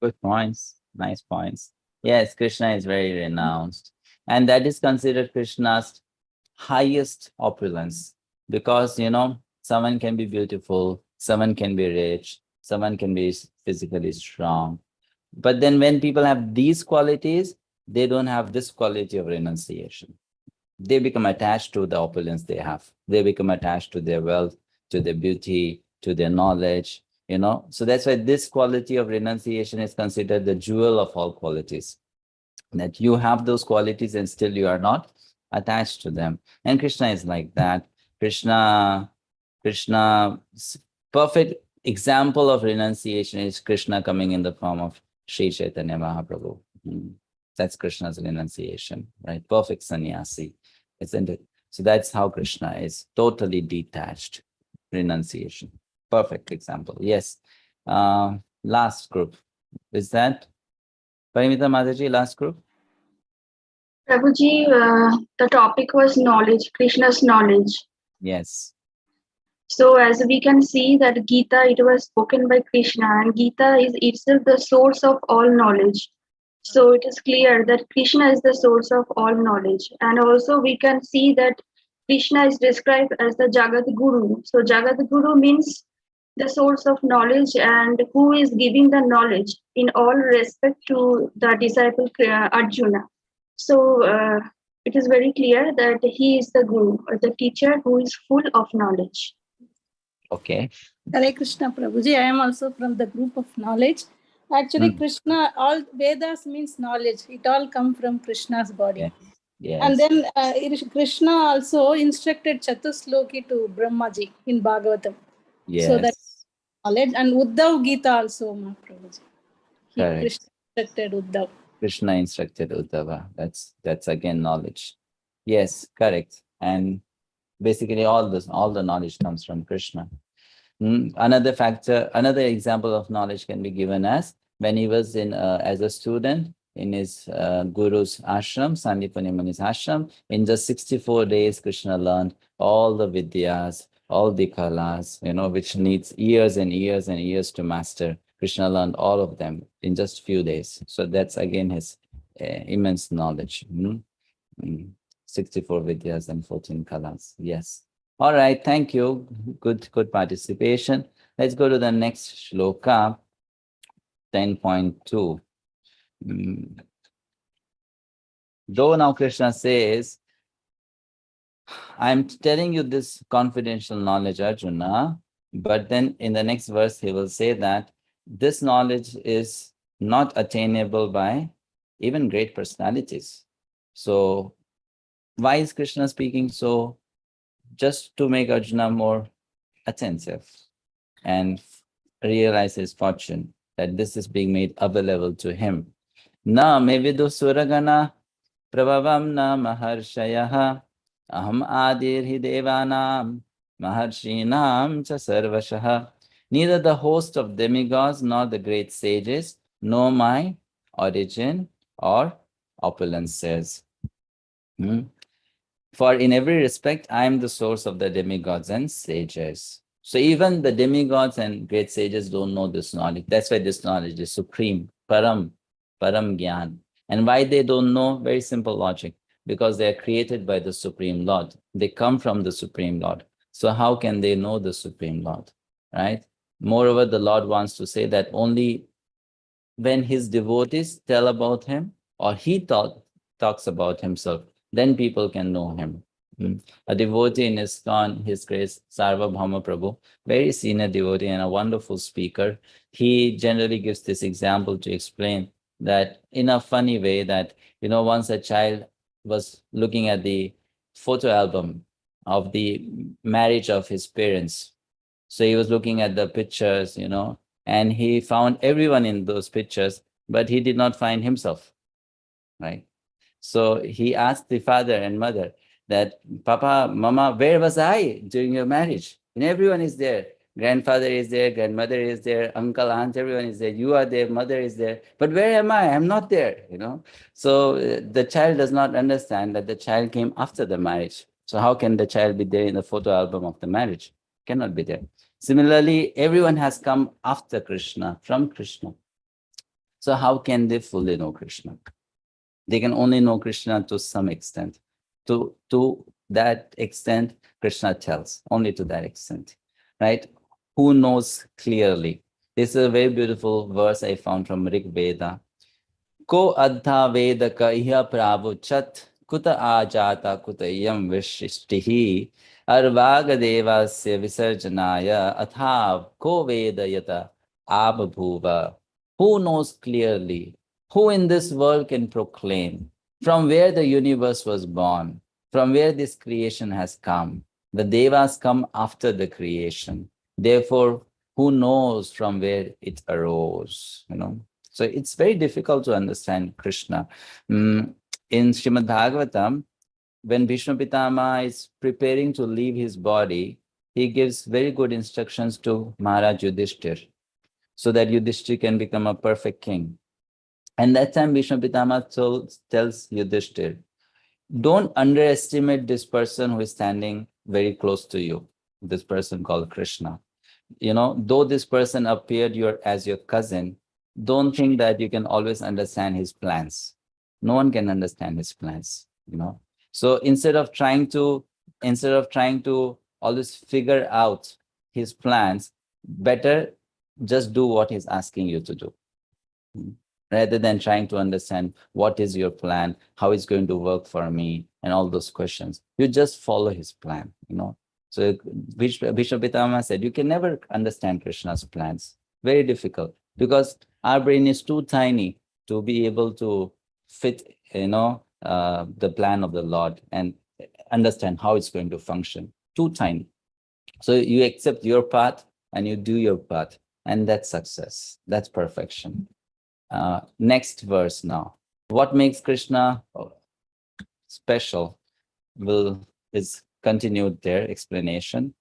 Good points. Nice points. Yes, Krishna is very renounced. And that is considered Krishna's highest opulence. Because, someone can be beautiful, someone can be rich, someone can be physically strong. But then when people have these qualities, they don't have this quality of renunciation. They become attached to the opulence they have. They become attached to their wealth, to their beauty, to their knowledge, So that's why this quality of renunciation is considered the jewel of all qualities. That you have those qualities and still you are not attached to them. And Krishna is like that. Krishna's perfect example of renunciation is Krishna coming in the form of Sri Chaitanya Mahaprabhu. That's Krishna's renunciation, right? Perfect sannyasi, isn't it? So that's how Krishna is, totally detached. Renunciation. Perfect example. Yes. Last group. Is that Parimita Mataji, last group? Prabhuji, the topic was knowledge, Krishna's knowledge. Yes. So as we can see that Gita, it was spoken by Krishna, and Gita is itself the source of all knowledge. So it is clear that Krishna is the source of all knowledge. And also we can see that Krishna is described as the Jagat Guru. So Jagat Guru means the source of knowledge and who is giving the knowledge in all respect to the disciple Arjuna. So it is very clear that he is the Guru or the teacher who is full of knowledge. Okay. Hare Krishna Prabhuji, I am also from the group of knowledge. Actually, Krishna, all Vedas means knowledge. It all comes from Krishna's body. Yes. Yes. And then Krishna also instructed Chatusloki to Brahmaji in Bhagavatam. Yes. So that knowledge. And Uddhav Gita also, Mahaprabhuji. Correct. Krishna instructed Uddhav. Krishna instructed Uddhava. That's again knowledge. Yes, correct. And basically all the knowledge comes from Krishna. Another factor, another example of knowledge can be given as when he was in as a student in his guru's ashram, Sandipani Muni's ashram. In just 64 days, Krishna learned all the vidyas, all the kalas, which needs years and years and years to master. Krishna learned all of them in just few days. So that's again his immense knowledge. 64 vidyas and 14 kalas. Yes. All right, thank you. Good participation. Let's go to the next shloka, 10.2. Though now Krishna says, I'm telling you this confidential knowledge, Arjuna, but then in the next verse, he will say that this knowledge is not attainable by even great personalities. So why is Krishna speaking so? Just to make Arjuna more attentive and realize his fortune, that this is being made available to him. Na me vidu suragana prabhavam na maharshayaha aham adirhi devanam maharshinam cha sarvashaha. Neither the host of demigods nor the great sages know my origin or opulences. For in every respect, I am the source of the demigods and sages. So even the demigods and great sages don't know this knowledge. That's why this knowledge is supreme, param gyan. And why they don't know? Very simple logic. Because they are created by the Supreme Lord. They come from the Supreme Lord. So how can they know the Supreme Lord, right? Moreover, the Lord wants to say that only when his devotees tell about him or he talks about himself, then people can know him. A devotee in ISKCON, His Grace 𝗪𝗵𝗺 Prabhu, very senior devotee and a wonderful speaker, he generally gives this example to explain that in a funny way that, once a child was looking at the photo album of the marriage of his parents. So he was looking at the pictures, and he found everyone in those pictures, but he did not find himself, right? So he asked the father and mother that, Papa, Mama, where was I during your marriage? And everyone is there. Grandfather is there, grandmother is there, uncle, aunt, everyone is there. You are there, mother is there. But where am I? I'm not there, So the child does not understand that the child came after the marriage. So how can the child be there in the photo album of the marriage? Cannot be there. Similarly, everyone has come after Krishna, from Krishna. So how can they fully know Krishna? They can only know Krishna to some extent. To that extent, Krishna tells, only to that extent, right? Who knows clearly? This is a very beautiful verse I found from Rig Veda. Ko adha vedaka iha pravuchat kuta ajata kutayam vishishtihi 𝗪𝗏𝗿𝗍 visarjanaya athav ko vedayata abhabhuva. Who knows clearly? Who in this world can proclaim from where the universe was born, from where this creation has come? The devas come after the creation. Therefore, who knows from where it arose? So it's very difficult to understand Krishna. In Srimad Bhagavatam, when Bhishma Pitama is preparing to leave his body, he gives very good instructions to Maharaj Yudhishthir, so that Yudhishthir can become a perfect king. And that time Bhishma Pitama tells Yudhishthir, don't underestimate this person who is standing very close to you, this person called Krishna. Though this person appeared as your cousin, don't think that you can always understand his plans. No one can understand his plans, So instead of trying to always figure out his plans, better just do what he's asking you to do. Rather than trying to understand what is your plan, how it's going to work for me, and all those questions. You just follow his plan, So Bhishma Pitama said, you can never understand Krishna's plans. Very difficult, because our brain is too tiny to be able to fit, the plan of the Lord and understand how it's going to function. Too tiny. So you accept your path and you do your path, and that's success. That's perfection. Next verse now. What makes Krishna special? is continued there, explanation.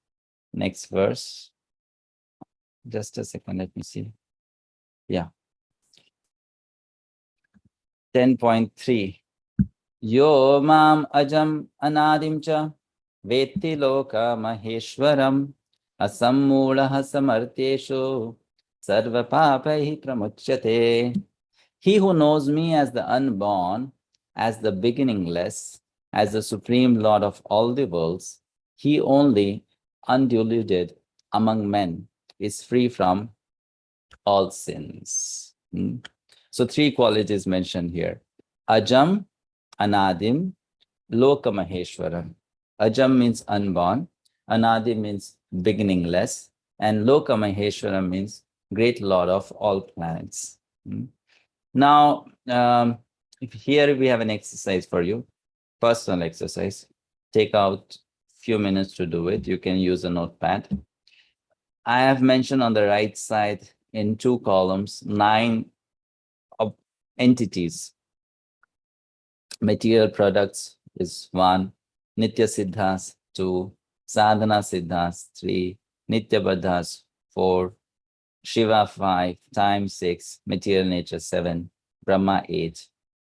Next verse. Just a second, let me see. Yeah. 10.3. Yo mam ajam anadim cha vetti loka maheshwaram asammulaha samarteshu sarva papaihi pramuchyate. He who knows me as the unborn, as the beginningless, as the supreme Lord of all the worlds, he only, undiluted among men, is free from all sins. So three qualities mentioned here. Ajam, Anadim, Loka Maheshwaram. Ajam means unborn, Anadim means beginningless, and Loka Maheshwaram means great Lord of all planets. Now, here we have an exercise for you, personal exercise. Take out few minutes to do it. You can use a notepad. I have mentioned on the right side in 2 columns, 9 entities. Material products is 1, Nitya Siddhas 2, Sadhana Siddhas 3, Nitya Baddhas 4, Shiva 5, time 6, material nature 7, Brahma 8,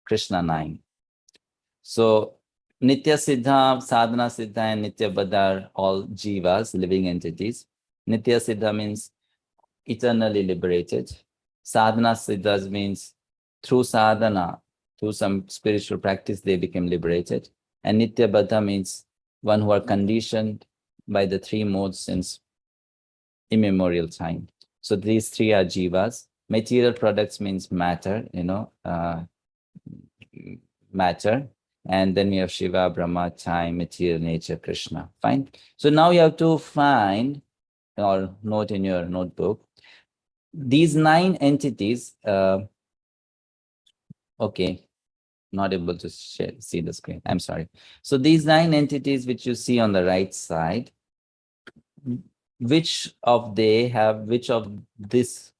Krishna 9. So Nitya Siddha, Sadhana Siddha, and Nitya Baddha are all jivas, living entities. Nitya Siddha means eternally liberated. Sadhana Siddhas means through sadhana, through some spiritual practice, they became liberated. And Nitya Baddha means one who are conditioned by the 3 modes since immemorial time. So these 3 are jivas. Material products means matter, matter. And then we have Shiva, Brahma, time, material nature, Krishna. Fine. So now you have to find or note in your notebook these 9 entities. Okay, not able to see the screen. I'm sorry. So these 9 entities which you see on the right side, which of they have which of these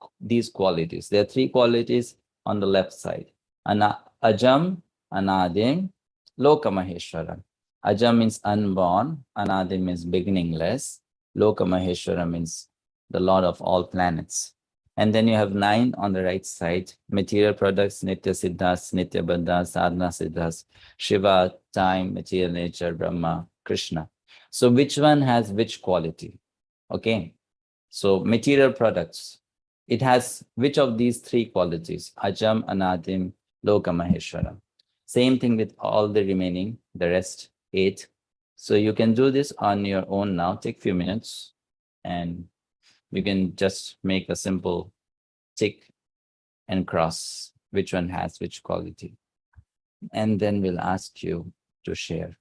qualities? There are 3 qualities on the left side. Ajam, Anadim, Loka Maheshwaram. Ajam means unborn, Anadim means beginningless, Loka Maheshwaram means the Lord of all planets. And then you have 9 on the right side, material products, Nitya Siddhas, Nitya Baddhas, Sadhana Siddhas, Shiva, time, material nature, Brahma, Krishna. So which one has which quality? Okay, so material products, it has which of these 3 qualities? Ajam, Anadim, Loka Maheshwaram. Same thing with all the remaining, the rest 8. So you can do this on your own now. Take few minutes and you can just make a simple tick and cross which one has which quality. And then we'll ask you to share.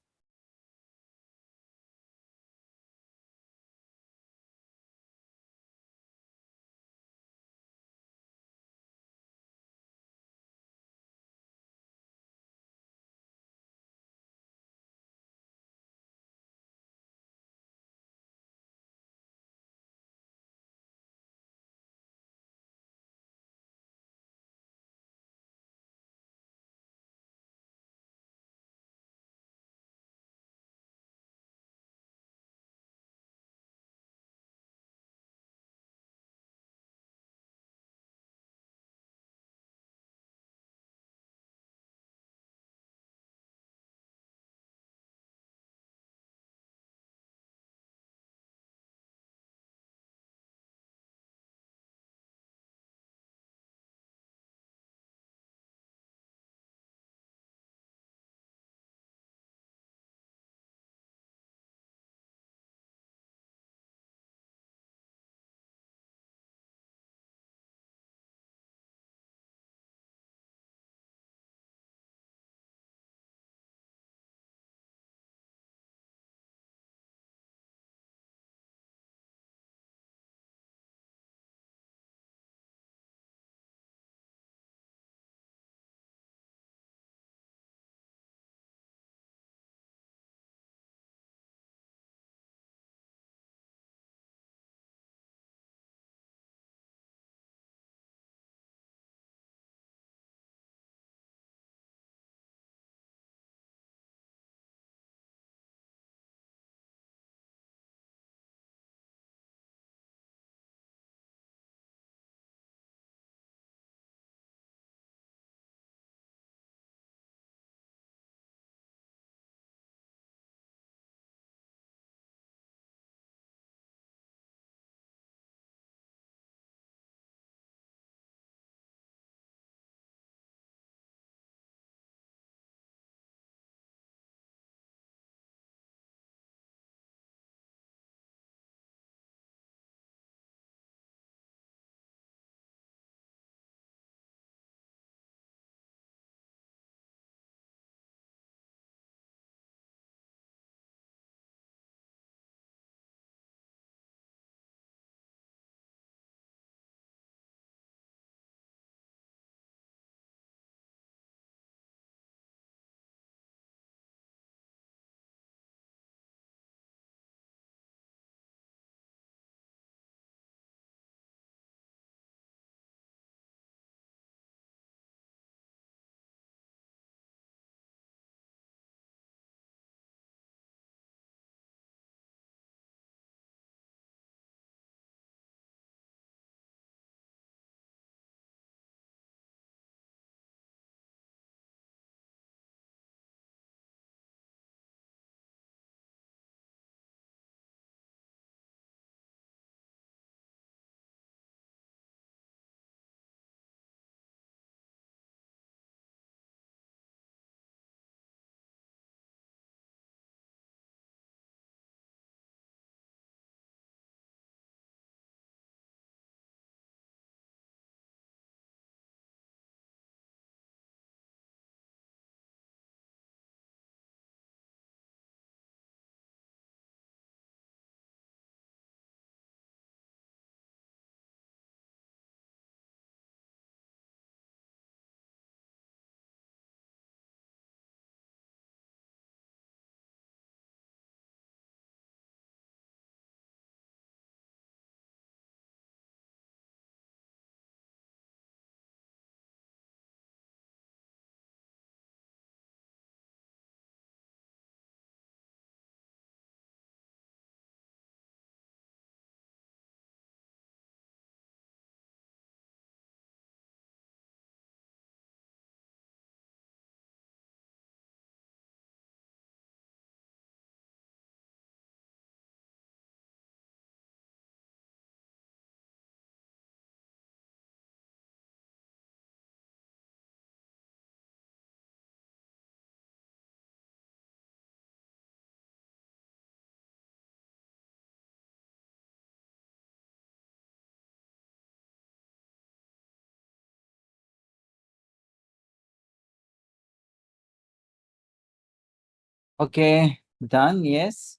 Okay, done, yes.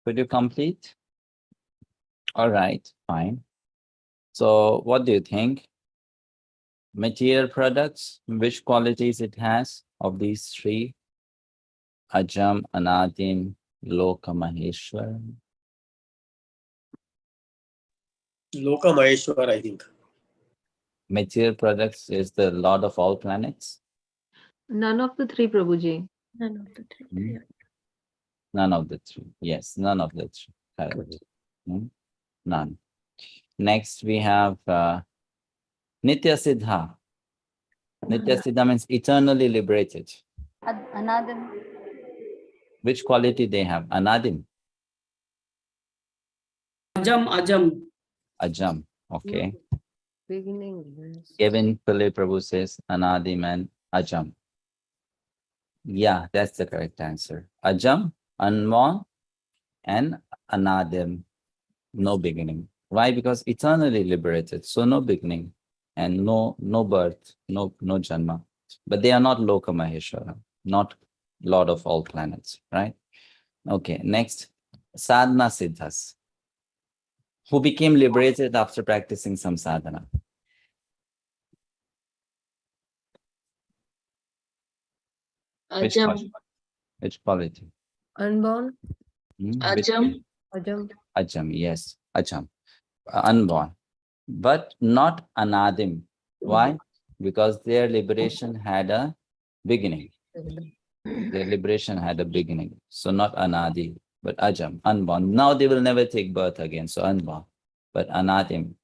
Could you complete? All right, fine. So what do you think? Material products, which qualities it has of these three? Ajam, Anadim, Loka Maheshwar. Loka Maheshwar, I think. Material products is the Lord of all planets? None of the three, Prabhuji. None of the three. None of the three. Yes, none of the three. Correct. None. Next, we have Nitya Siddha. Nitya Siddha means eternally liberated. Anadim. Which quality they have? Anadim. Ajam. Ajam. Okay. Beginning. Kevin Pillai Prabhu says Anadim and Ajam. Yeah, that's the correct answer. Ajam, unborn, and Anadim, no beginning. Why? Because eternally liberated, so no beginning and no birth, no janma. But they are not Loka Maheshwara, not Lord of all planets, right? Okay, next, Sadhana Siddhas, who became liberated after practicing some sadhana. Which quality? Unborn. Ajam. Ajam, yes, Ajam. Unborn. But not Anadim. Why? Because their liberation had a beginning. Their liberation had a beginning. So not Anadi, but Ajam, unborn. Now they will never take birth again, so unborn. But Anadim,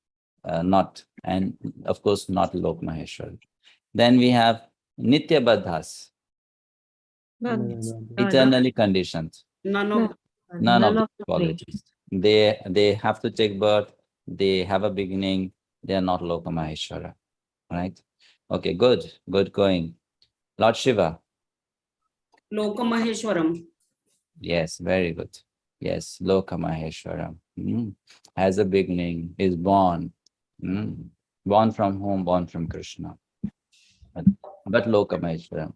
not. And of course, not Lok Maheshwar. Then we have Nitya Baddhas. Eternally conditioned. None of the qualities. They have to take birth. They have a beginning. They are not Loka Maheshwara. Right? Okay, good going. Lord Shiva. Loka Maheshwaram. Yes, very good. Yes, Loka Maheshwaram. Has a beginning, is born. Born from whom? Born from Krishna. But Loka Maheshwaram,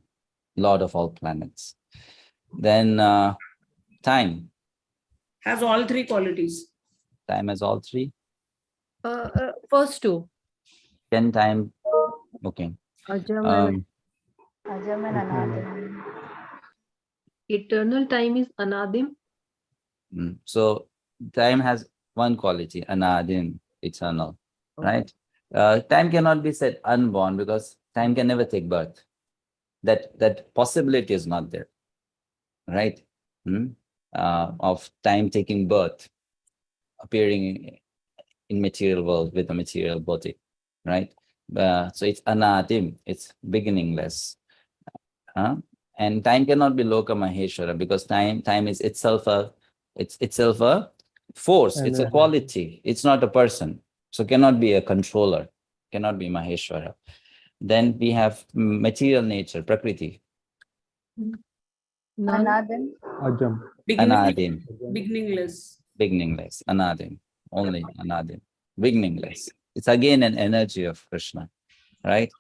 Lord of all planets. Then time. Has all three qualities. Time has all three? First two. Then time, okay. Ajam and Anadim. Eternal time is Anadim. So time has one quality, Anadim, eternal, right? Time cannot be said unborn because time can never take birth. That possibility is not there, right? Of time taking birth, appearing in material world with a material body, right? So it's Anadim, it's beginningless. And time cannot be Loka Maheshwara because time is itself a force, it's a quality, it's not a person. So cannot be a controller, cannot be Maheshwara. Then we have material nature, Prakriti. Anadim. Ajam. Anadim. Beginningless. Anadim. Only Anadim. Beginningless. It's again an energy of Krishna, right?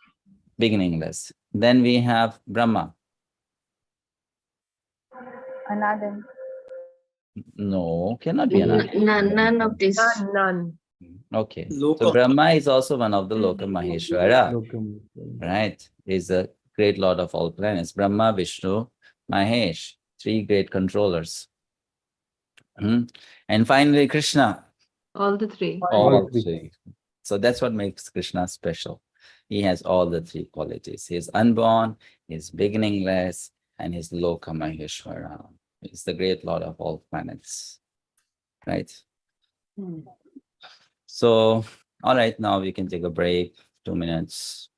Beginningless. Then we have Brahma. Anadim. No, cannot be Anadim. None of this. None. Okay. So Brahma is also one of the Loka Maheshwara, right? Is a great Lord of all planets. Brahma, Vishnu, Mahesh, three great controllers. And finally, Krishna. All the three. All three. So that's what makes Krishna special. He has all the three qualities. He is unborn, he is beginningless, and he is Loka Maheshwara. He's the great Lord of all planets. Right? So, all right, now we can take a break, 2 minutes.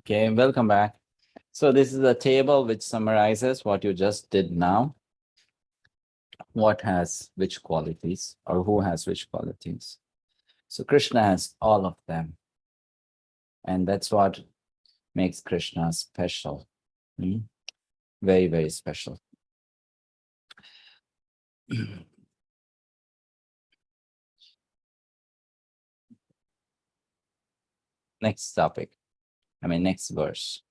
Okay, welcome back. So this is a table which summarizes what you just did now. What has which qualities, or who has which qualities. So Krishna has all of them. And that's what makes Krishna special. Very, very special. Next topic. Next verse.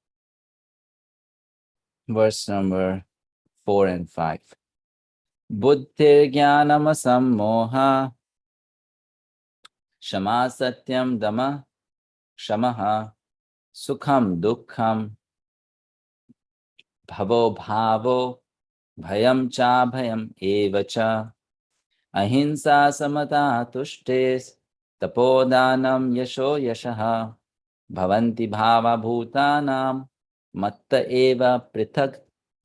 verse number 4 and 5. Buddhir jnanam sammoha shama satyam dama shamaha sukham dukkham bhavo bhavo bhayam cha bhayam evacha ahimsa samata tushtes tapodanam yasho yashaha bhavanti bhava bhutanam matta eva prithak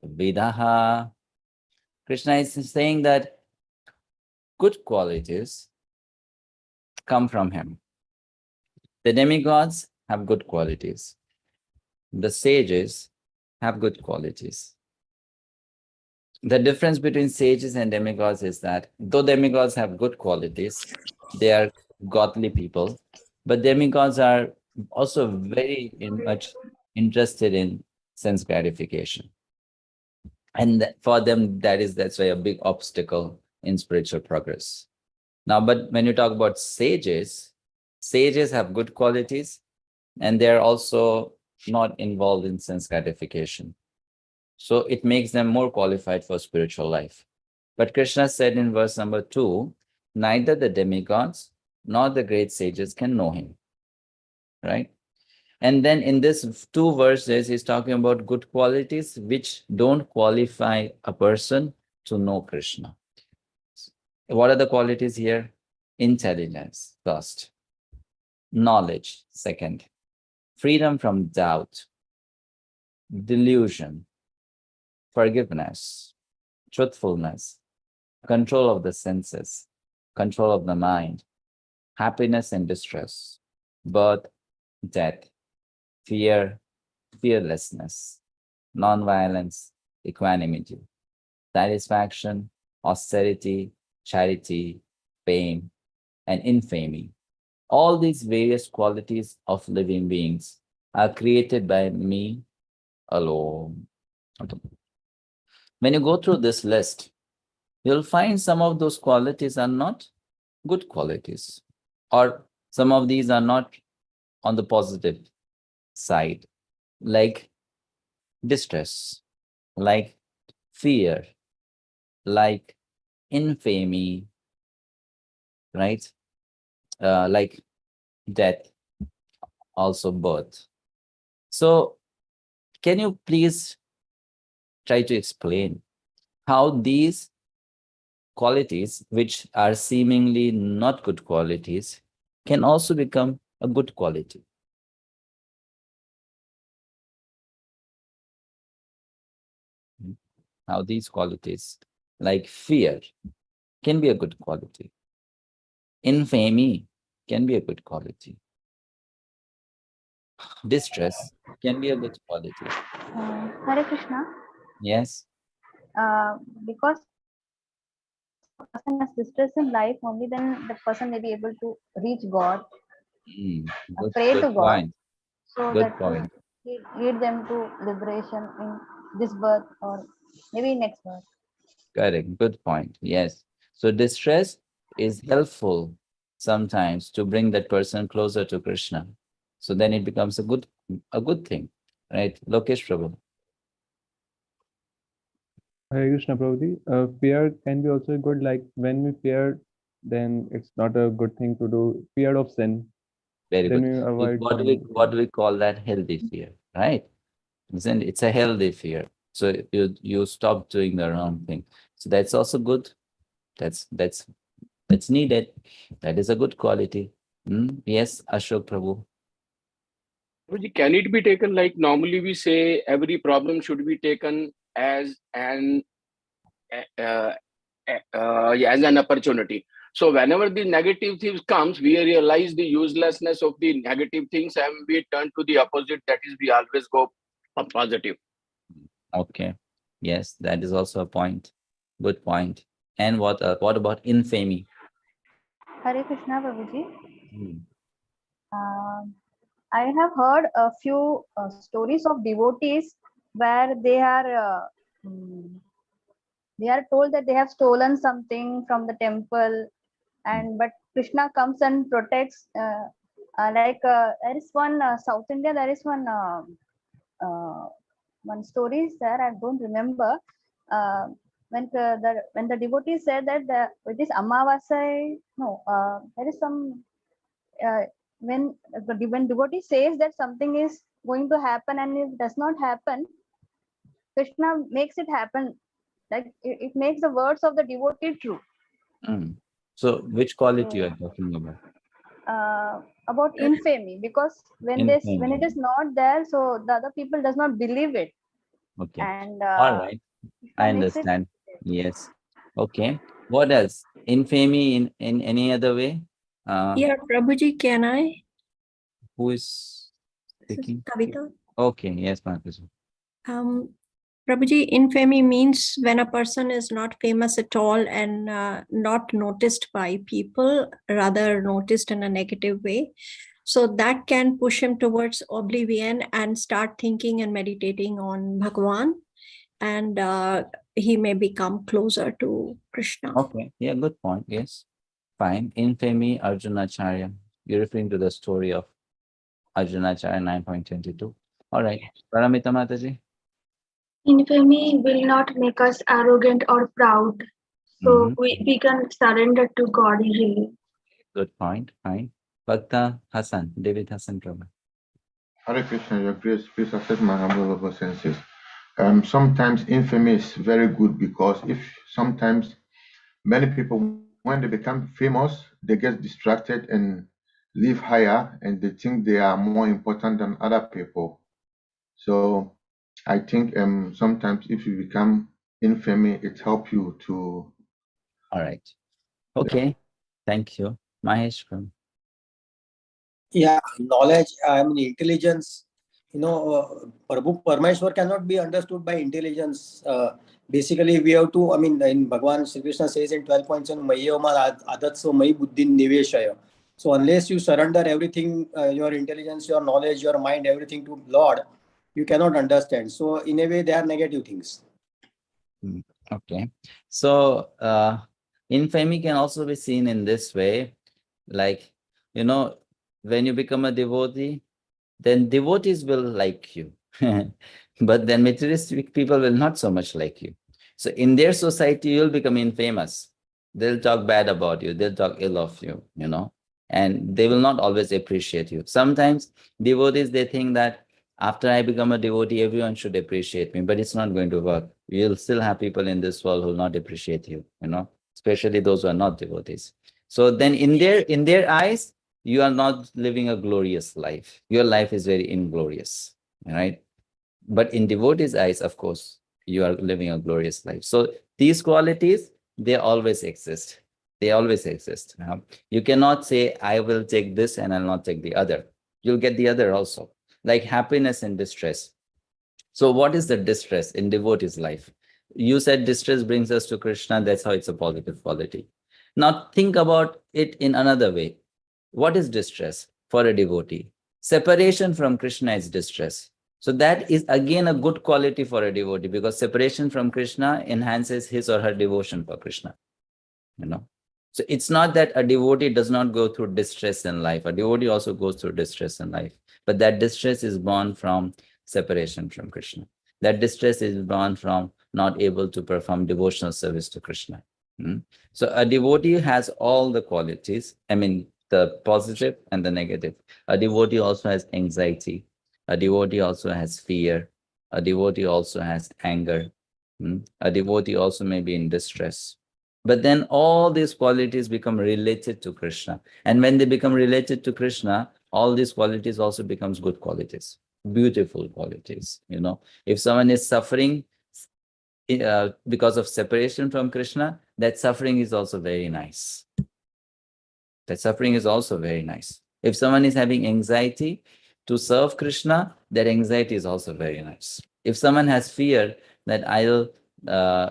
vidaha. Krishna is saying that good qualities come from him. The demigods have good qualities. The sages have good qualities. The difference between sages and demigods is that though demigods have good qualities, they are godly people, but demigods are also very much interested in sense gratification. And for them, that's why a big obstacle in spiritual progress. Now, but when you talk about sages, sages have good qualities and they're also not involved in sense gratification. So it makes them more qualified for spiritual life. But Krishna said in verse number 2, neither the demigods nor the great sages can know him. Right? And then in this 2 verses, he's talking about good qualities which don't qualify a person to know Krishna. What are the qualities here? Intelligence, first. Knowledge, second. Freedom from doubt. Delusion. Forgiveness. Truthfulness. Control of the senses. Control of the mind. Happiness and distress. Birth, death. Fear, fearlessness. Non-violence, equanimity. Satisfaction, austerity, charity, fame, and infamy. All these various qualities of living beings are created by me alone. Okay. When you go through this list, you'll find some of those qualities are not good qualities, or some of these are not on the positive side, like distress, like fear, like infamy, right? Like death, also birth. So can you please try to explain how these qualities, which are seemingly not good qualities, can also become a good quality? How these qualities, like fear, can be a good quality. Infamy can be a good quality. Distress can be a good quality. Hare Krishna. Yes. Because a person has distress in life, only then the person may be able to reach God, pray to God, Point. so Good that point. He lead them to liberation in this birth or maybe next birth. Correct. Good point. Yes. So distress is helpful sometimes to bring that person closer to Krishna. So then it becomes a good thing, right? Lokesh Prabhu. Hare Krishna Prabhuji. Fear can be also good, like when we fear, then it's not a good thing to do. Fear of sin. Very then good. we avoid What do we call that? Healthy fear, right? Isn't it? It's a healthy fear. So you stop doing the wrong thing. So that's also good. That's needed. That is a good quality. Yes, Ashok Prabhu. Can it be taken like normally we say every problem should be taken as an opportunity. So whenever the negative things comes, we realize the uselessness of the negative things and we turn to the opposite. That is, we always go positive. Okay. Yes, that is also a point. Good point. And what about infamy? Hare Krishna Prabhuji. I have heard a few stories of devotees where they are told that they have stolen something from the temple, but Krishna comes and protects. There is one South India. There is one one story is there. I don't remember. When the devotee said that it is Amavasai, no, there is some when devotee says that something is going to happen and it does not happen, Krishna makes it happen. Like it makes the words of the devotee true. So which quality you are talking about? About infamy, because when it is not there, so the other people does not believe it. Okay. And all right, I understand. Yes. Okay. What else? Infamy in any other way? Yeah, Prabhuji, can I? Who is speaking? Kavita. Okay. Yes, Mataji. Prabhuji, infamy means when a person is not famous at all and not noticed by people, rather noticed in a negative way. So that can push him towards oblivion and start thinking and meditating on Bhagavan, and he may become closer to Krishna. Okay. Yeah, good point. Yes. Fine. Infamy, Arjunacharya. You're referring to the story of Arjunacharya 9.22. All right. Paramita Mataji. Infamy will not make us arrogant or proud. So we can surrender to God easily. Good point. Fine. Bhakta Hassan, David Hassan Prabhu. Hare Krishna, your grace, please accept my humble obeisances. Sometimes infamy is very good because if sometimes many people, when they become famous, they get distracted and live higher and they think they are more important than other people. So I think sometimes if you become infamy, it helps you to. All right. Okay. Thank you. Mahesh from. Yeah, knowledge, intelligence, Prabhu Parmeshwar cannot be understood by intelligence. Basically, we have to, in Bhagavan Sri Krishna says in 12.7, Mayyoma adatso mai buddhin niveshaya. So unless you surrender everything, your intelligence, your knowledge, your mind, everything to Lord, you cannot understand. So in a way, they are negative things. Okay. So infamy can also be seen in this way. Like, when you become a devotee, then devotees will like you. But then materialistic people will not so much like you. So in their society, you'll become infamous. They'll talk bad about you. They'll talk ill of you, and they will not always appreciate you. Sometimes devotees, they think that after I become a devotee, everyone should appreciate me, but it's not going to work. You'll still have people in this world who will not appreciate you, especially those who are not devotees. So then in their eyes, you are not living a glorious life. Your life is very inglorious, right? But in devotees' eyes, of course, you are living a glorious life. So these qualities, they always exist. They always exist. You cannot say, I will take this and I'll not take the other. You'll get the other also. Like happiness and distress. So what is the distress in devotees' life? You said distress brings us to Krishna. That's how it's a positive quality. Now think about it in another way. What is distress for a devotee? Separation from Krishna is distress. So that is again a good quality for a devotee, because separation from Krishna enhances his or her devotion for Krishna. So it's not that a devotee does not go through distress in life. A devotee also goes through distress in life. But that distress is born from separation from Krishna. That distress is born from not able to perform devotional service to Krishna. So a devotee has all the qualities, the positive and the negative. A devotee also has anxiety. A devotee also has fear. A devotee also has anger. A devotee also may be in distress. But then all these qualities become related to Krishna. And when they become related to Krishna, all these qualities also becomes good qualities, beautiful qualities. If someone is suffering because of separation from Krishna, that suffering is also very nice. That suffering is also very nice. If someone is having anxiety to serve Krishna, that anxiety is also very nice. If someone has fear that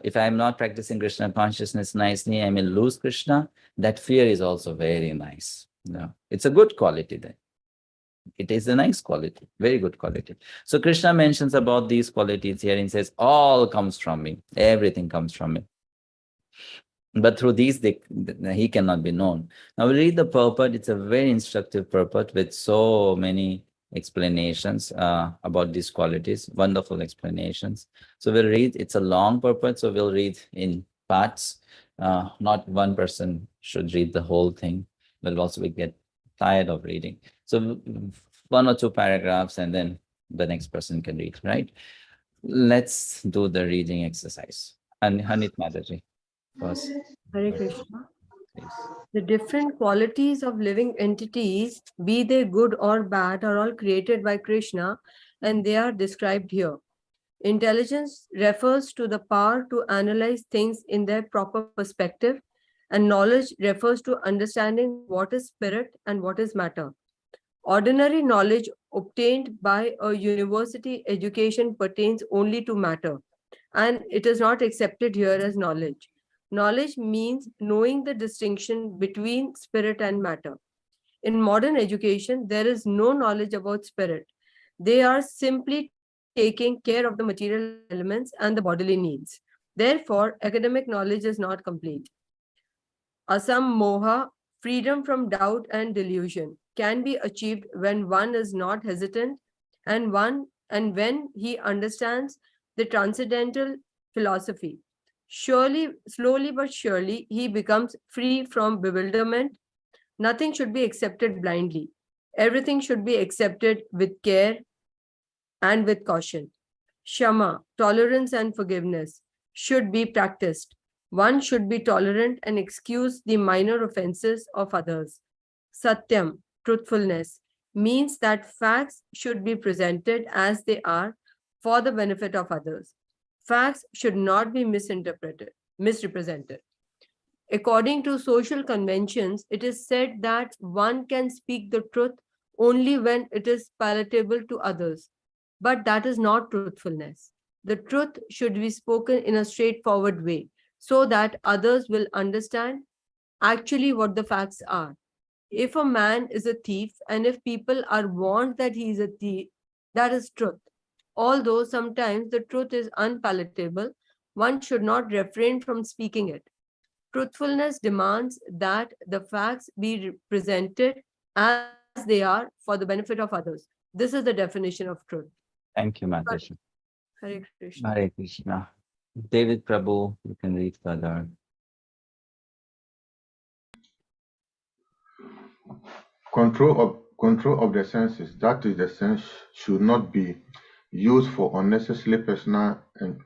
if I am not practicing Krishna consciousness nicely, I may lose Krishna, that fear is also very nice. It's a good quality then. It is a nice quality, very good quality. So Krishna mentions about these qualities here and says, all comes from me, everything comes from me. But through these, he cannot be known. Now we read the purport. It's a very instructive purport with so many explanations about these qualities, wonderful explanations. So we'll read, it's a long purport, so we'll read in parts. Not one person should read the whole thing. We'll also get tired of reading. So 1 or 2 paragraphs and then the next person can read, right? Let's do the reading exercise. And Hanit Mataji first. Hare Krishna. Please. The different qualities of living entities, be they good or bad, are all created by Krishna, and they are described here. Intelligence refers to the power to analyze things in their proper perspective, and knowledge refers to understanding what is spirit and what is matter. Ordinary knowledge obtained by a university education pertains only to matter, and it is not accepted here as knowledge. Knowledge means knowing the distinction between spirit and matter. In modern education, there is no knowledge about spirit. They are simply taking care of the material elements and the bodily needs. Therefore, academic knowledge is not complete. Asam moha, freedom from doubt and delusion, can be achieved when one is not hesitant and when he understands the transcendental philosophy. Slowly but surely, he becomes free from bewilderment. Nothing should be accepted blindly. Everything should be accepted with care and with caution. Shama, tolerance and forgiveness, should be practiced. One should be tolerant and excuse the minor offenses of others. Satyam, truthfulness, means that facts should be presented as they are for the benefit of others. Facts should not be misrepresented. According to social conventions, it is said that one can speak the truth only when it is palatable to others. But that is not truthfulness. The truth should be spoken in a straightforward way so that others will understand actually what the facts are. If a man is a thief and if people are warned that he is a thief, that is truth. Although sometimes the truth is unpalatable, one should not refrain from speaking it. Truthfulness demands that the facts be presented as they are for the benefit of others. This is the definition of truth. Thank you, Mataji. Hare Krishna. Hare Krishna. David Prabhu, you can read further. Control of the senses, that is, the sense should not be used for unnecessarily personal and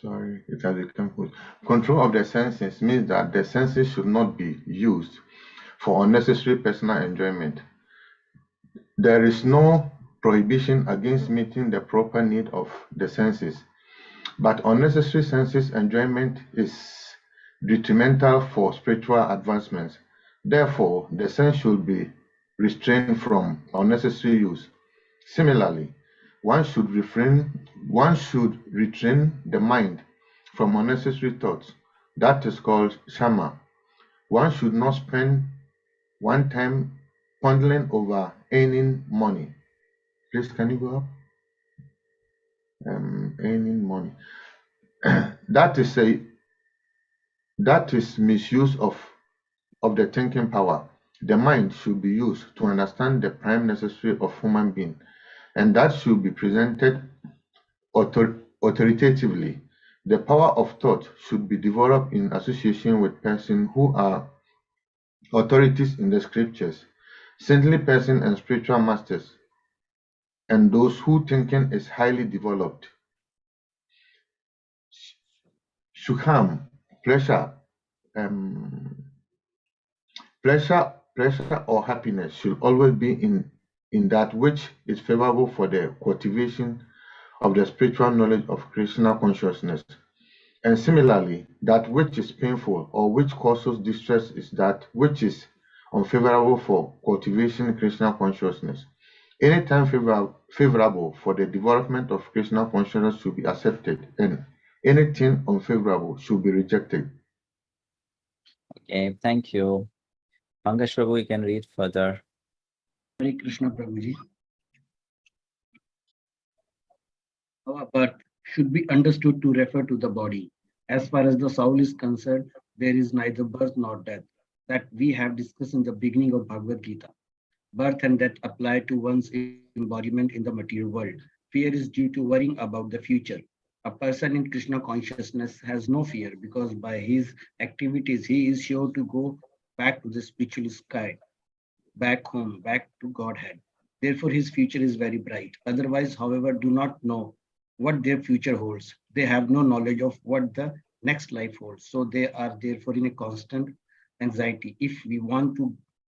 sorry, it has become confused. Control of the senses means that the senses should not be used for unnecessary personal enjoyment. There is no prohibition against meeting the proper need of the senses, but unnecessary senses enjoyment is detrimental for spiritual advancements. Therefore, the sense should be restrained from unnecessary use. Similarly, one should retrain the mind from unnecessary thoughts. That is called shama. One should not spend one time pondering over earning money. Please, can you go up? Earning money. That is misuse of the thinking power. The mind should be used to understand the prime necessary of human being, and that should be presented authoritatively. The power of thought should be developed in association with persons who are authorities in the scriptures, saintly persons and spiritual masters, and those whose thinking is highly developed. Sukham, pleasure or happiness should always be in that which is favorable for the cultivation of the spiritual knowledge of Krishna consciousness. And similarly, that which is painful or which causes distress is that which is unfavorable for cultivation Krishna consciousness. Anytime favorable for the development of Krishna consciousness should be accepted, and anything unfavorable should be rejected. Okay, thank you. Pankaj Prabhu, you can read further. Hare Krishna Prabhuji. Our birth should be understood to refer to the body. As far as the soul is concerned, there is neither birth nor death. that we have discussed in the beginning of Bhagavad-gita. Birth and death apply to one's embodiment in the material world. Fear is due to worrying about the future. A person in Krishna consciousness has no fear because by his activities, he is sure to go back to the spiritual sky, back home, back to Godhead. Therefore, his future is very bright. Otherwise, however, do not know what their future holds. They have no knowledge of what the next life holds. So they are therefore in a constant anxiety. If we want to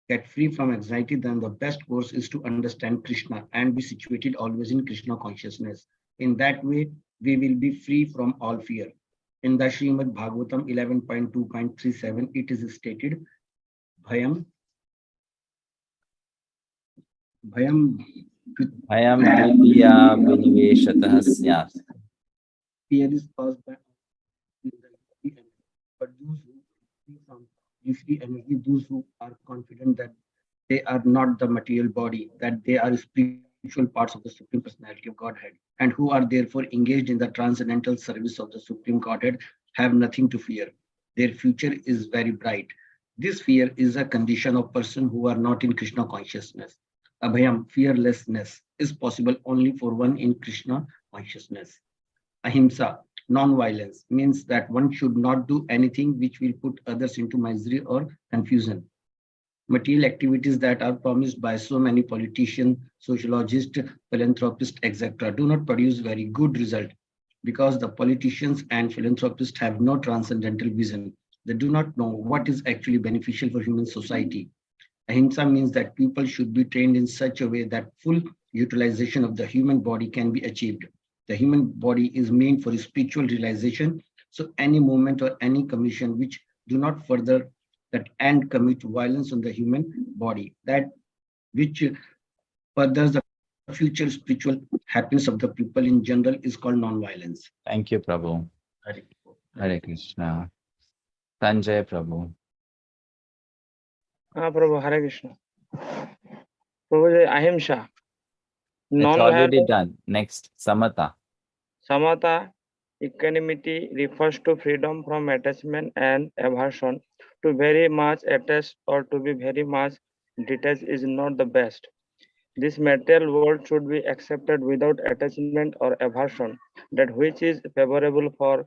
get free from anxiety, then the best course is to understand Krishna and be situated always in Krishna consciousness. In that way, we will be free from all fear. In the Srimad Bhagavatam 11.2.37, it is stated, Bhayam Dvitiya viniveshatah syat. Fear is caused by but those who free from usually energy, those who are confident that they are not the material body, that they are spiritual parts of the Supreme Personality of Godhead, and who are therefore engaged in the transcendental service of the Supreme Godhead, have nothing to fear. Their future is very bright. This fear is a condition of person who are not in Krishna consciousness. Abhayam, fearlessness, is possible only for one in Krishna consciousness. Ahimsa, non-violence, means that one should not do anything which will put others into misery or confusion. Material activities that are promised by so many politicians, sociologists, philanthropists, etc. do not produce very good result because the politicians and philanthropists have no transcendental vision. They do not know what is actually beneficial for human society. Ahimsa means that people should be trained in such a way that full utilization of the human body can be achieved. The human body is meant for spiritual realization. So any movement or any commission which do not further that end commit violence on the human body, that which furthers the future spiritual happiness of the people in general is called non-violence. Thank you, Prabhu. Hare Krishna. Sanjay Prabhu. Prabhu, Hare Krishna. Prabhu, ahimsa. It's already done. Next, Samatha. Samatha, equanimity, refers to freedom from attachment and aversion. To very much attached or to be very much detached is not the best. This material world should be accepted without attachment or aversion. That which is favorable for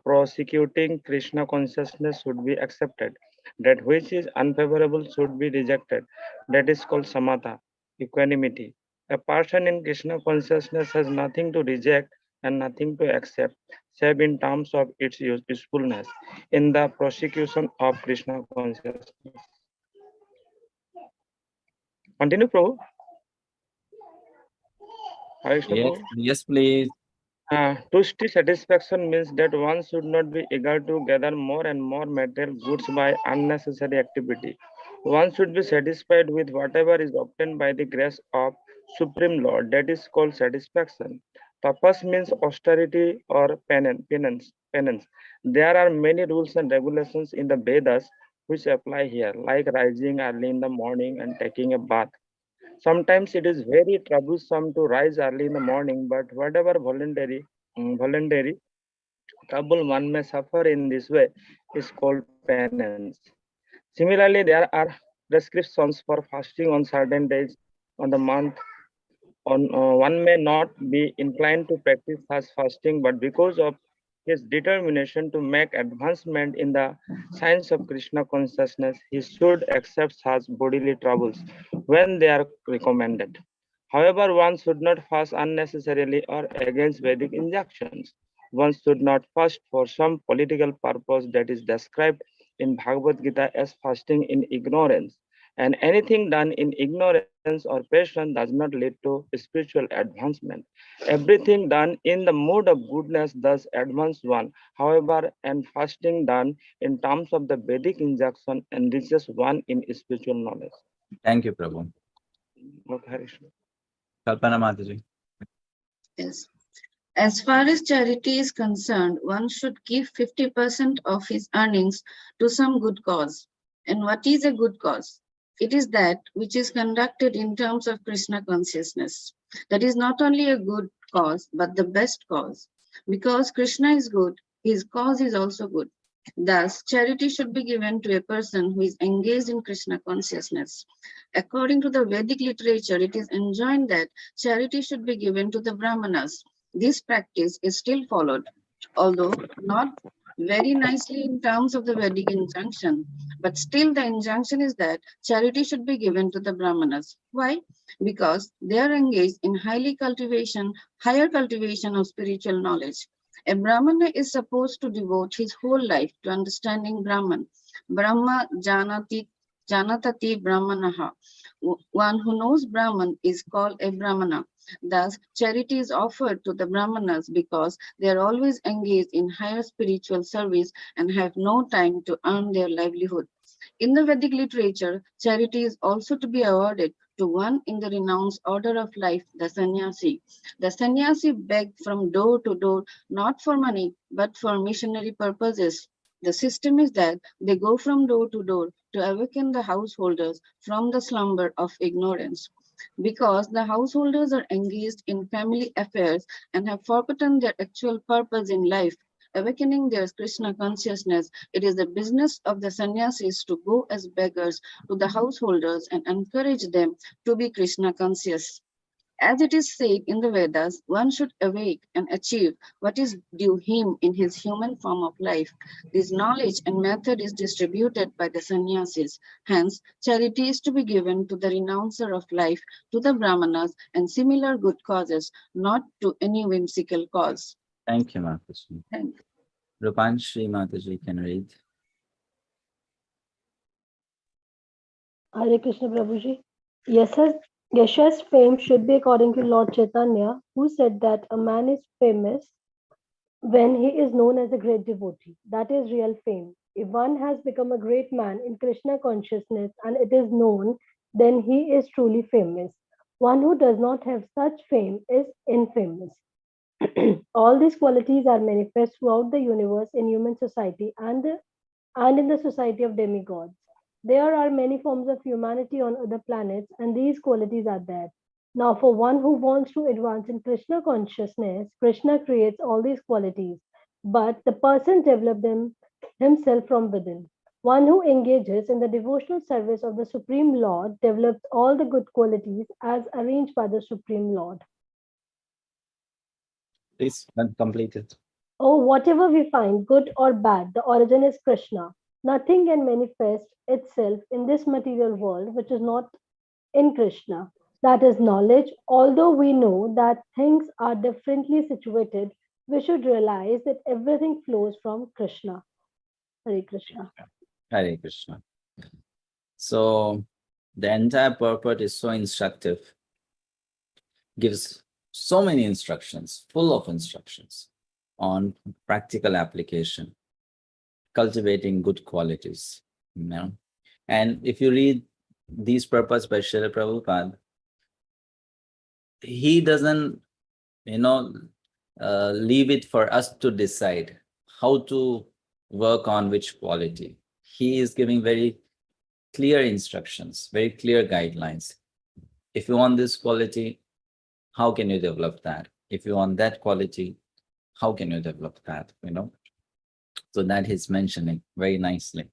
prosecuting Krishna consciousness should be accepted. That which is unfavorable should be rejected. That is called samatha, equanimity. A person in Krishna consciousness has nothing to reject and nothing to accept, save in terms of its usefulness in the prosecution of Krishna consciousness. Continue, Prabhu. Yes, please. To stay satisfaction means that one should not be eager to gather more and more material goods by unnecessary activity. One should be satisfied with whatever is obtained by the grace of Supreme Lord. That is called satisfaction. Tapas means austerity or penance. There are many rules and regulations in the Vedas which apply here, like rising early in the morning and taking a bath. Sometimes it is very troublesome to rise early in the morning, but whatever voluntary trouble one may suffer in this way is called penance. Similarly, there are prescriptions for fasting on certain days on the month. One may not be inclined to practice such fasting, but because of his determination to make advancement in the science of Krishna consciousness, he should accept such bodily troubles when they are recommended. However, one should not fast unnecessarily or against Vedic injunctions. One should not fast for some political purpose that is described in Bhagavad-gita as fasting in ignorance. And anything done in ignorance or passion does not lead to spiritual advancement. Everything done in the mood of goodness does advance one. However, and fasting done in terms of the Vedic injunction enriches one in spiritual knowledge. Thank you, Prabhu. Kalpana Mataji. Yes. As far as charity is concerned, one should give 50% of his earnings to some good cause. And what is a good cause? It is that which is conducted in terms of Krishna consciousness. That is not only a good cause, but the best cause. Because Krishna is good, his cause is also good. Thus, charity should be given to a person who is engaged in Krishna consciousness. According to the Vedic literature, it is enjoined that charity should be given to the Brahmanas. This practice is still followed, although not very nicely in terms of the Vedic injunction, but still the injunction is that charity should be given to the Brahmanas. Why? Because they are engaged in higher cultivation of spiritual knowledge. A Brahmana is supposed to devote his whole life to understanding Brahman. Brahma janati Brahmanaha. One who knows Brahman is called a Brahmana. Thus, charity is offered to the Brahmanas because they are always engaged in higher spiritual service and have no time to earn their livelihood. In the Vedic literature, charity is also to be awarded to one in the renounced order of life, the sannyasi. The sannyasi begged from door to door, not for money, but for missionary purposes. The system is that they go from door to door to awaken the householders from the slumber of ignorance. Because the householders are engaged in family affairs and have forgotten their actual purpose in life, awakening their Krishna consciousness, it is the business of the sannyasis to go as beggars to the householders and encourage them to be Krishna conscious. As it is said in the Vedas, one should awake and achieve what is due him in his human form of life. This knowledge and method is distributed by the sannyasis. Hence, charity is to be given to the renouncer of life, to the brahmanas, and similar good causes, not to any whimsical cause. Thank you, Mataji. Thank you. Rupanshri Mataji can read. Hare Krishna Prabhuji. Yash's fame should be according to Lord Chaitanya, who said that a man is famous when he is known as a great devotee. That is real fame. If one has become a great man in Krishna consciousness and it is known, then he is truly famous. One who does not have such fame is infamous. All these qualities are manifest throughout the universe in human society and in the society of demigods. There are many forms of humanity on other planets, and these qualities are there. Now, for one who wants to advance in Krishna consciousness, Krishna creates all these qualities, but the person develops them himself from within. One who engages in the devotional service of the Supreme Lord develops all the good qualities as arranged by the Supreme Lord. Please complete it. Oh, whatever we find, good or bad, the origin is Krishna. Nothing can manifest itself in this material world which is not in Krishna. That is knowledge. Although we know that things are differently situated, we should realize that everything flows from Krishna. Hare Krishna. Hare Krishna. So the entire purport is so instructive. Gives so many instructions, full of instructions on practical application, cultivating good qualities, you know. And if you read these purports by Srila Prabhupada, he doesn't, leave it for us to decide how to work on which quality. He is giving very clear instructions, very clear guidelines. If you want this quality, how can you develop that? If you want that quality, how can you develop that, So that he's mentioning very nicely.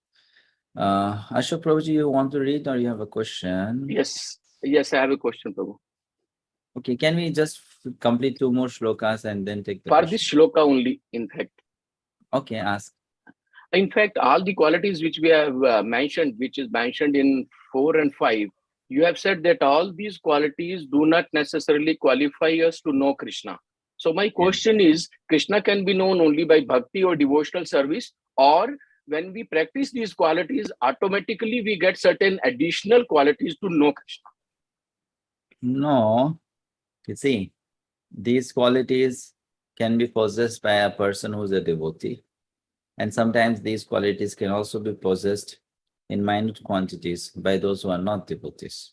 Ashok Prabhuji, you want to read or you have a question? Yes, I have a question, Prabhu. Okay, can we just complete 2 more shlokas and then take the For question? this shloka only, in fact. Okay, ask. In fact, all the qualities which we have mentioned, which is mentioned in 4 and 5, you have said that all these qualities do not necessarily qualify us to know Krishna. So my question is, Krishna can be known only by bhakti or devotional service, or when we practice these qualities, automatically we get certain additional qualities to know Krishna? No, you see, these qualities can be possessed by a person who's a devotee. And sometimes these qualities can also be possessed in minute quantities by those who are not devotees.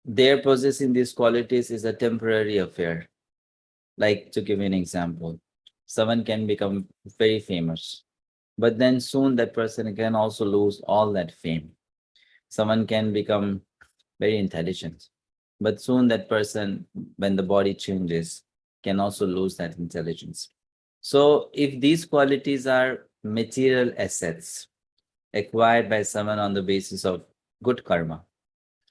Their possessing these qualities is a temporary affair. Like, to give you an example, someone can become very famous, but then soon that person can also lose all that fame. Someone can become very intelligent, but soon that person, when the body changes, can also lose that intelligence. So if these qualities are material assets acquired by someone on the basis of good karma,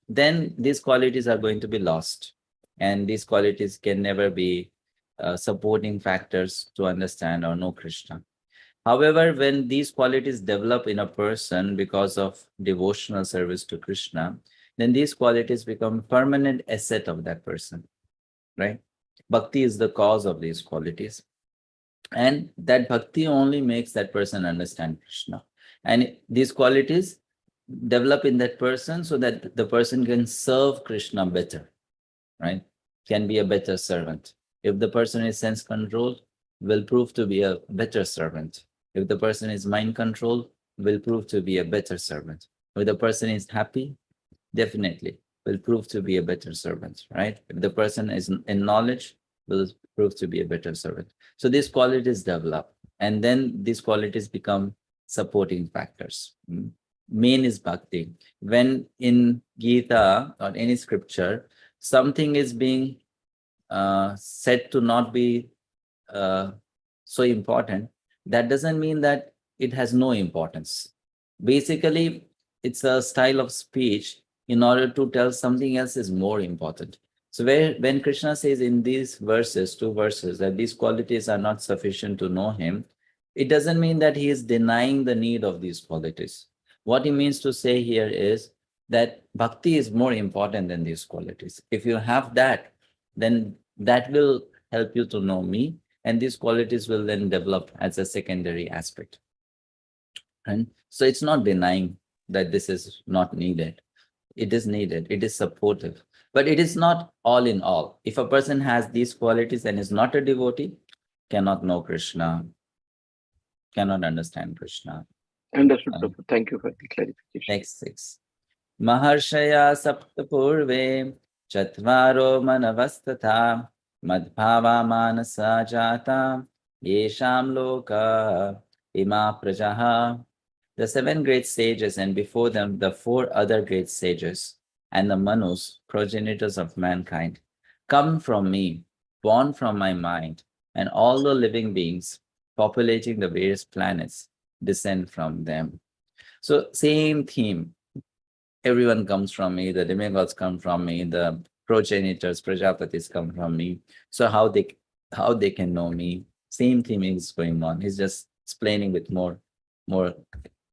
then these qualities are going to be lost. And these qualities can never be supporting factors to understand or know Krishna. However, when these qualities develop in a person because of devotional service to Krishna, then these qualities become permanent asset of that person, right? Bhakti is the cause of these qualities. And that bhakti only makes that person understand Krishna. And these qualities develop in that person so that the person can serve Krishna better, right? Can be a better servant. If the person is sense controlled, will prove to be a better servant. If the person is mind controlled, will prove to be a better servant. If the person is happy, definitely will prove to be a better servant, right? If the person is in knowledge, will prove to be a better servant. So these qualities develop, and then these qualities become supporting factors. Main is bhakti. When in Gita or any scripture, something is being said to not be so important, that doesn't mean that it has no importance. Basically, it's a style of speech in order to tell something else is more important. So when Krishna says in these verses, 2 verses, that these qualities are not sufficient to know him, it doesn't mean that he is denying the need of these qualities. What he means to say here is that bhakti is more important than these qualities. If you have that, then that will help you to know me, and these qualities will then develop as a secondary aspect. And so it's not denying that this is not needed. It is needed, it is supportive, but it is not all in all. If a person has these qualities and is not a devotee, cannot know Krishna, cannot understand Krishna. Understood, Prabhu. Thank you for the clarification. Next 6. Maharshaya sapta purve chatvaro manavastatha madhbhava manasa jata yesham loka ima prajaha. The 7 great sages, and before them the 4 other great sages, and the Manus, progenitors of mankind, come from me, born from my mind, and all the living beings populating the various planets descend from them. So same theme. Everyone comes from me, the demigods come from me, the progenitors, Prajapatis come from me. So how they can know me? Same theme is going on. He's just explaining with more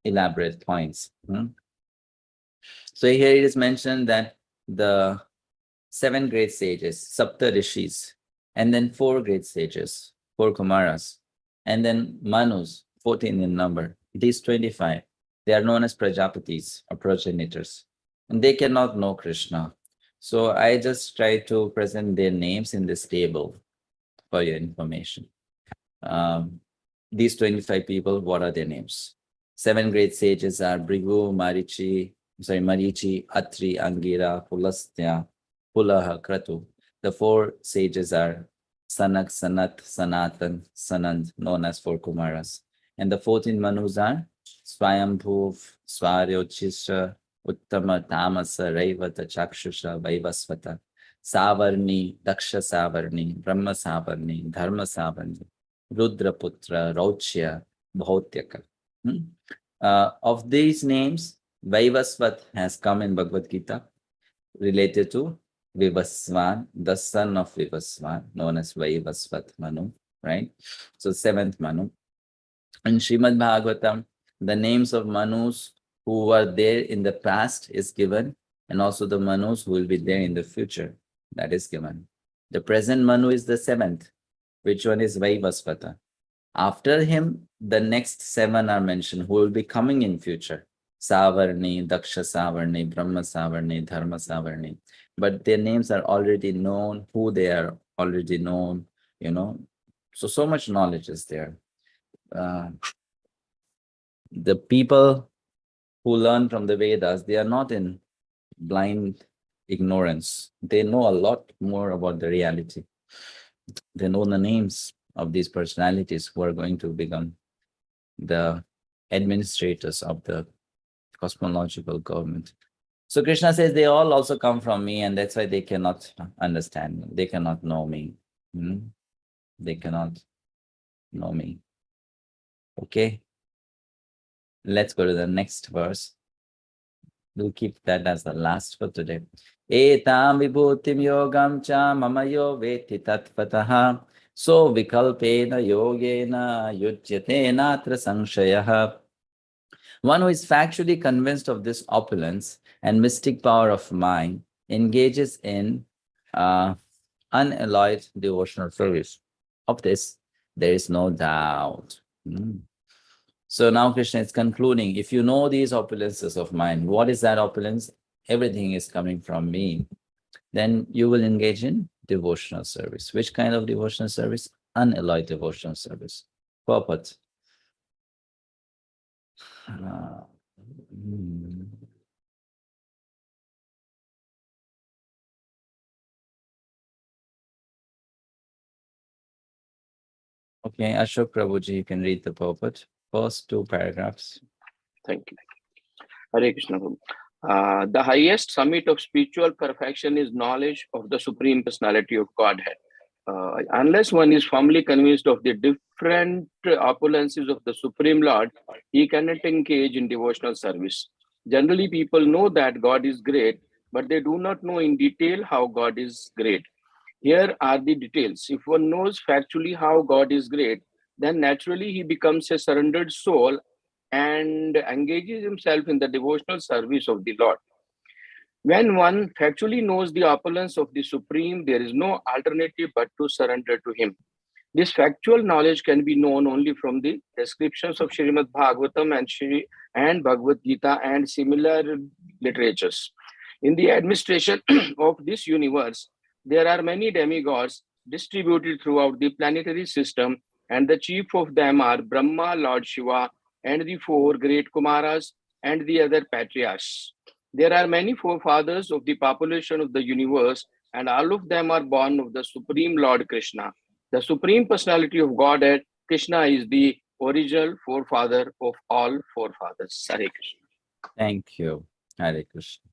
elaborate points. So here it is mentioned that the 7 great sages, Sapta Rishis, and then 4 great sages, 4 Kumaras, and then Manus, 14 in number. These 25, they are known as Prajapatis or progenitors, and they cannot know Krishna. So I just try to present their names in this table for your information. These 25 people, what are their names? 7 great sages are Bhrigu, Marichi, Atri, Angira, Pulastya, Pulaha, Kratu. The 4 sages are Sanak, Sanat, Sanatan, Sanand, known as 4 Kumaras. And the 14 Manus are Swayambhuv, Swaryochishra, Uttama, Tamasa, Raivata, Chakshusha, Vaivasvata, Savarni, Daksha Savarni, Brahma Savarni, Dharma Savarni, Rudraputra, Rauchya, Bhautyaka. Of these names, Vaivasvat has come in Bhagavad-gita related to Vivasvan, the son of Vivasvan, known as Vaivasvat Manu, right? So 7th Manu. In Srimad Bhagavatam, the names of Manus who were there in the past is given, and also the Manus who will be there in the future, that is given. The present Manu is the 7th, which one is Vaivasvata. After him, the next 7 are mentioned who will be coming in future. Savarni, Daksha Savarni, Brahma Savarni, Dharma Savarni. But their names are already known, who they are already known, So much knowledge is there. The people who learn from the Vedas, they are not in blind ignorance. They know a lot more about the reality. They know the names of these personalities who are going to become the administrators of the cosmological government. So Krishna says they all also come from me, and that's why they cannot understand me. They cannot know me. They cannot know me. Okay. Let's go to the next verse. We'll keep that as the last for today. Etam vibhutim yogam cha mamayo veti tattvataha so vikalpena yogena yujyate natra sanshayah. One who is factually convinced of this opulence and mystic power of mind engages in unalloyed devotional service. Of this, there is no doubt. So now Krishna is concluding, if you know these opulences of mind, what is that opulence? Everything is coming from me. Then you will engage in devotional service. Which kind of devotional service? Unalloyed devotional service. Prabhupada. Okay, Ashok Prabhuji, you can read the Prabhupada. First 2 paragraphs. Thank you. Hare Krishna. The highest summit of spiritual perfection is knowledge of the Supreme Personality of Godhead. Unless one is firmly convinced of the different opulences of the Supreme Lord, he cannot engage in devotional service. Generally, people know that God is great, but they do not know in detail how God is great. Here are the details. If one knows factually how God is great, then naturally he becomes a surrendered soul and engages himself in the devotional service of the Lord. When one factually knows the opulence of the Supreme, there is no alternative but to surrender to him. This factual knowledge can be known only from the descriptions of Srimad Bhagavatam and Bhagavad-gita and similar literatures. In the administration of this universe, there are many demigods distributed throughout the planetary system, and the chief of them are Brahma, Lord Shiva, and the 4 great Kumaras and the other patriarchs. There are many forefathers of the population of the universe, and all of them are born of the Supreme Lord Krishna. The Supreme Personality of Godhead, Krishna, is the original forefather of all forefathers. Hare Krishna. Thank you. Hare Krishna.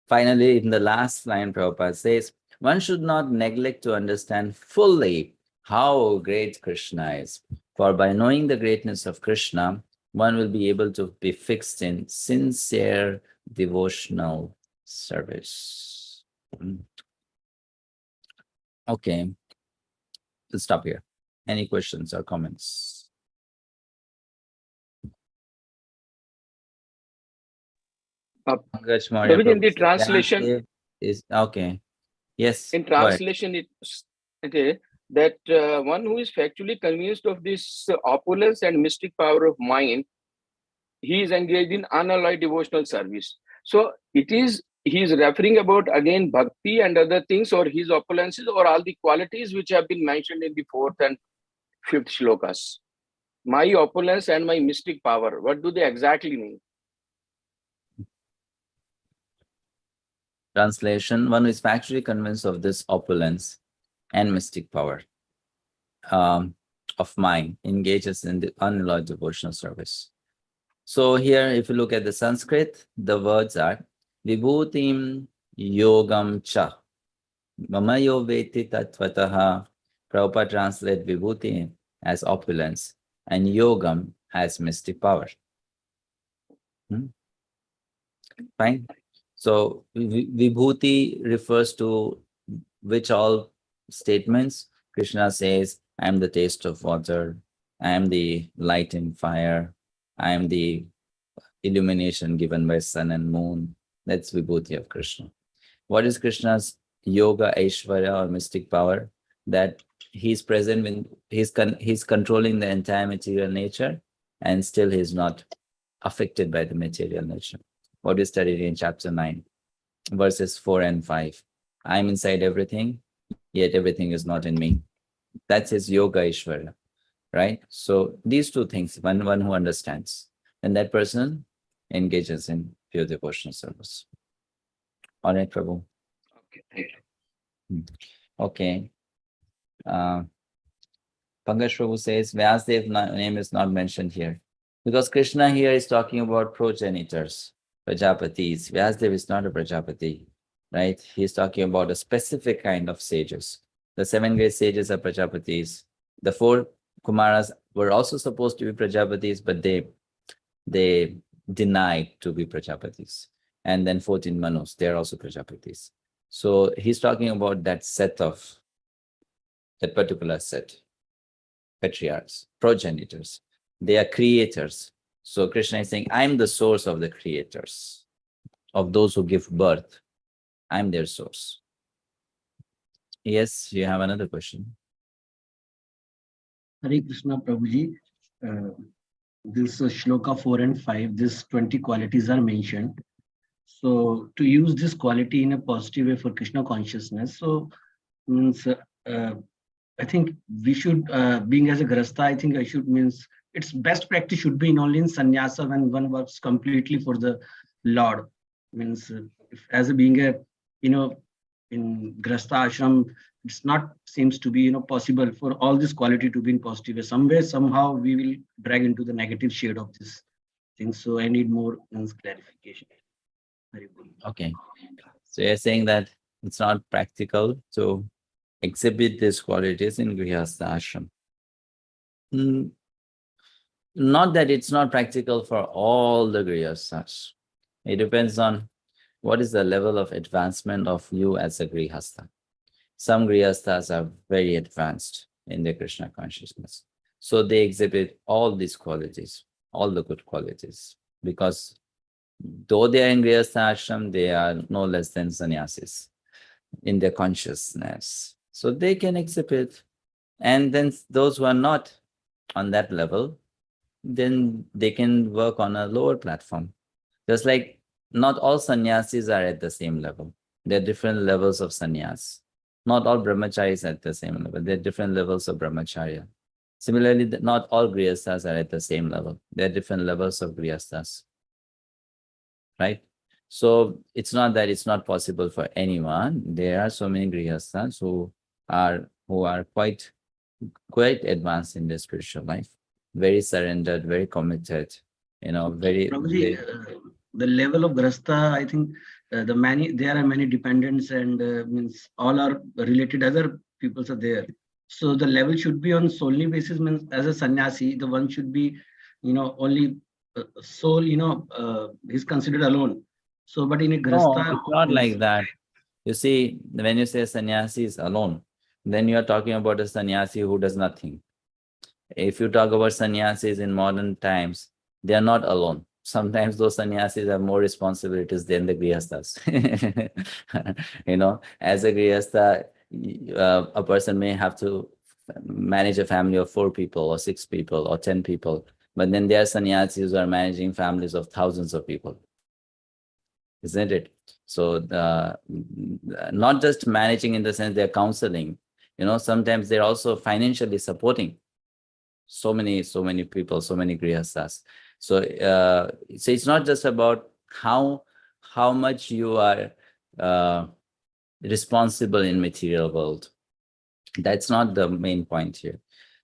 Finally, in the last line, Prabhupada says, one should not neglect to understand fully how great Krishna is. For by knowing the greatness of Krishna, one will be able to be fixed in sincere devotional service. Okay, we'll stop here. Any questions or comments? In the translation, is okay. Yes. In translation, it's okay that one who is factually convinced of this opulence and mystic power of mind, he is engaged in unalloyed devotional service. So he is referring about again bhakti and other things, or his opulences, or all the qualities which have been mentioned in the 4th and 5th shlokas. My opulence and my mystic power, what do they exactly mean? Translation, one who is factually convinced of this opulence and mystic power of mind engages in the unalloyed devotional service. So here, if you look at the Sanskrit, the words are Vibhutim Yogam Cha. Mamayo Veti Tattvataha. Prabhupada translate Vibhuti as opulence and Yogam as mystic power. Fine. So Vibhuti refers to which all statements? Krishna says, I am the taste of water, I am the light in fire, I am the illumination given by sun and moon. That's Vibhuti of Krishna. What is Krishna's yoga, Aishwarya, or mystic power? That he's present when he's controlling the entire material nature, and still he's not affected by the material nature. What we studied in chapter 9, verses 4 and 5. I'm inside everything, yet everything is not in me. That's his yoga, Ishvara, right? So these 2 things, one who understands, and that person engages in pure devotional service. All right, Prabhu. Okay. Okay. Pankaj Prabhu says, Vyasadev's name is not mentioned here. Because Krishna here is talking about progenitors, Prajapatis. Vyasadeva is not a Prajapati, right? He's talking about a specific kind of sages. The 7 great sages are Prajapatis. The 4 Kumaras were also supposed to be Prajapatis, but they denied to be Prajapatis. And then 14 Manus, they're also Prajapatis. So he's talking about that particular set, patriarchs, progenitors. They are creators. So Krishna is saying, I'm the source of the creators, of those who give birth. I'm their source. Yes, you have another question. Hare Krishna Prabhuji. This shloka 4 and 5, these 20 qualities are mentioned. So to use this quality in a positive way for Krishna consciousness, so means I think we should, being as a grasta, I think I should means its best practice should be in only in sannyasa when one works completely for the Lord. Means if as a being a in grasta ashram, it's not seems to be possible for all this quality to be in positive way. Somewhere somehow we will drag into the negative shade of this thing. So I need more clarification. Okay, so you're saying that it's not practical to exhibit these qualities in Grihastha ashram. Not that it's not practical for all the Grihasthas. It depends on what is the level of advancement of you as a Grihastha. Some Grihasthas are very advanced in their Krishna consciousness. So they exhibit all these qualities, all the good qualities, because though they are in Grihastha ashram, they are no less than sannyasis in their consciousness. So they can exhibit. And then those who are not on that level, then they can work on a lower platform. Just like not all sannyasis are at the same level. There are different levels of sannyas. Not all brahmacharis at the same level. There are different levels of brahmacharya. Similarly, not all grihasthas are at the same level. There are different levels of grihasthas. Right? So it's not that it's not possible for anyone. There are so many grihasthas who are quite advanced in their spiritual life, very surrendered, very committed, very. Prabhuji, the level of grasta, I think there are many dependents and means all are related, other peoples are there. So the level should be on solely basis, means as a sannyasi, the one should be, only soul, is considered alone. So, but in a grasta. No, it's not like that. You see, when you say sannyasi is alone, then you are talking about a sannyasi who does nothing. If you talk about sannyasis in modern times, they are not alone. Sometimes those sannyasis have more responsibilities than the grihasthas. As a grihastha, a person may have to manage a family of 4 people or 6 people or 10 people. But then there are sannyasis who are managing families of thousands of people. Isn't it? So not just managing in the sense they're counseling, sometimes they're also financially supporting so many people, so many grihasthas. So it's not just about how much you are responsible in material world. That's not the main point here.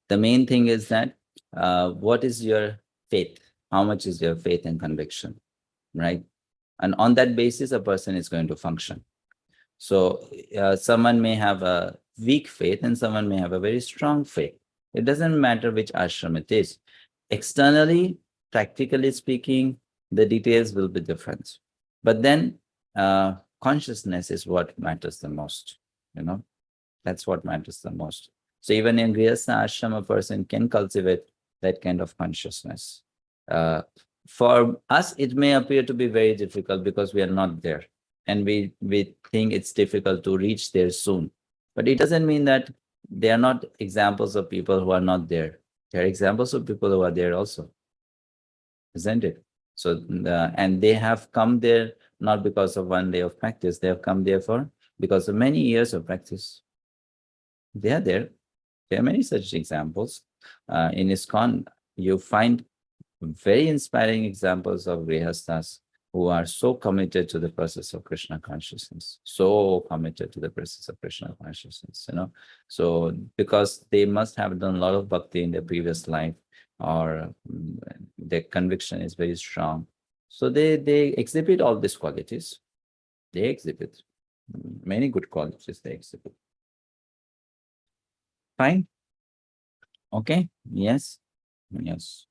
The main thing is that what is your faith? How much is your faith and conviction, right? And on that basis, a person is going to function. So someone may have a weak faith and someone may have a very strong faith. It doesn't matter which ashram it is. Externally, practically speaking, the details will be different. But then consciousness is what matters the most. That's what matters the most. So even in Grihastha ashram, a person can cultivate that kind of consciousness. For us, it may appear to be very difficult because we are not there. And we think it's difficult to reach there soon. But it doesn't mean that they are not examples of people who are not there. They are examples of people who are there also. Isn't it? So, and they have come there not because of one day of practice. They have come there because of many years of practice. They are there. There are many such examples. In ISKCON, you find very inspiring examples of grihasthas who are so committed to the process of Krishna consciousness, so committed to the process of Krishna consciousness, So because they must have done a lot of bhakti in their previous life, or their conviction is very strong. So they exhibit all these qualities. They exhibit many good qualities they exhibit. Fine. Okay? Yes? Yes.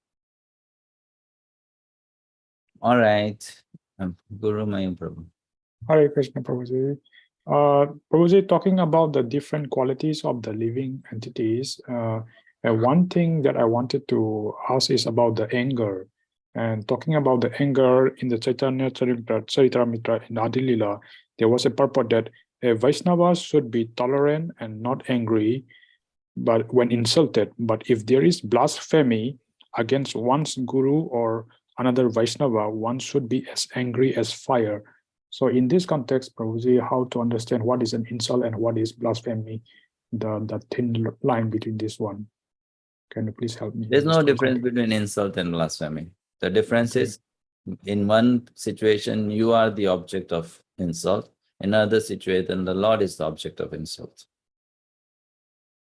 All right. Guru Mayam Prabhu. Hare Krishna, Prabhuji. Prabhuji, talking about the different qualities of the living entities, one thing that I wanted to ask is about the anger. And talking about the anger in the Chaitanya Charitamrita in Adi Lila, there was a purport that a Vaishnava should be tolerant and not angry, but when insulted. But if there is blasphemy against one's guru or another Vaishnava, one should be as angry as fire. So in this context, Prabhuji, how to understand what is an insult and what is blasphemy, the thin line between this one. Can you please help me? There's no difference between insult and blasphemy. The difference is, in one situation, you are the object of insult. In another situation, the Lord is the object of insult.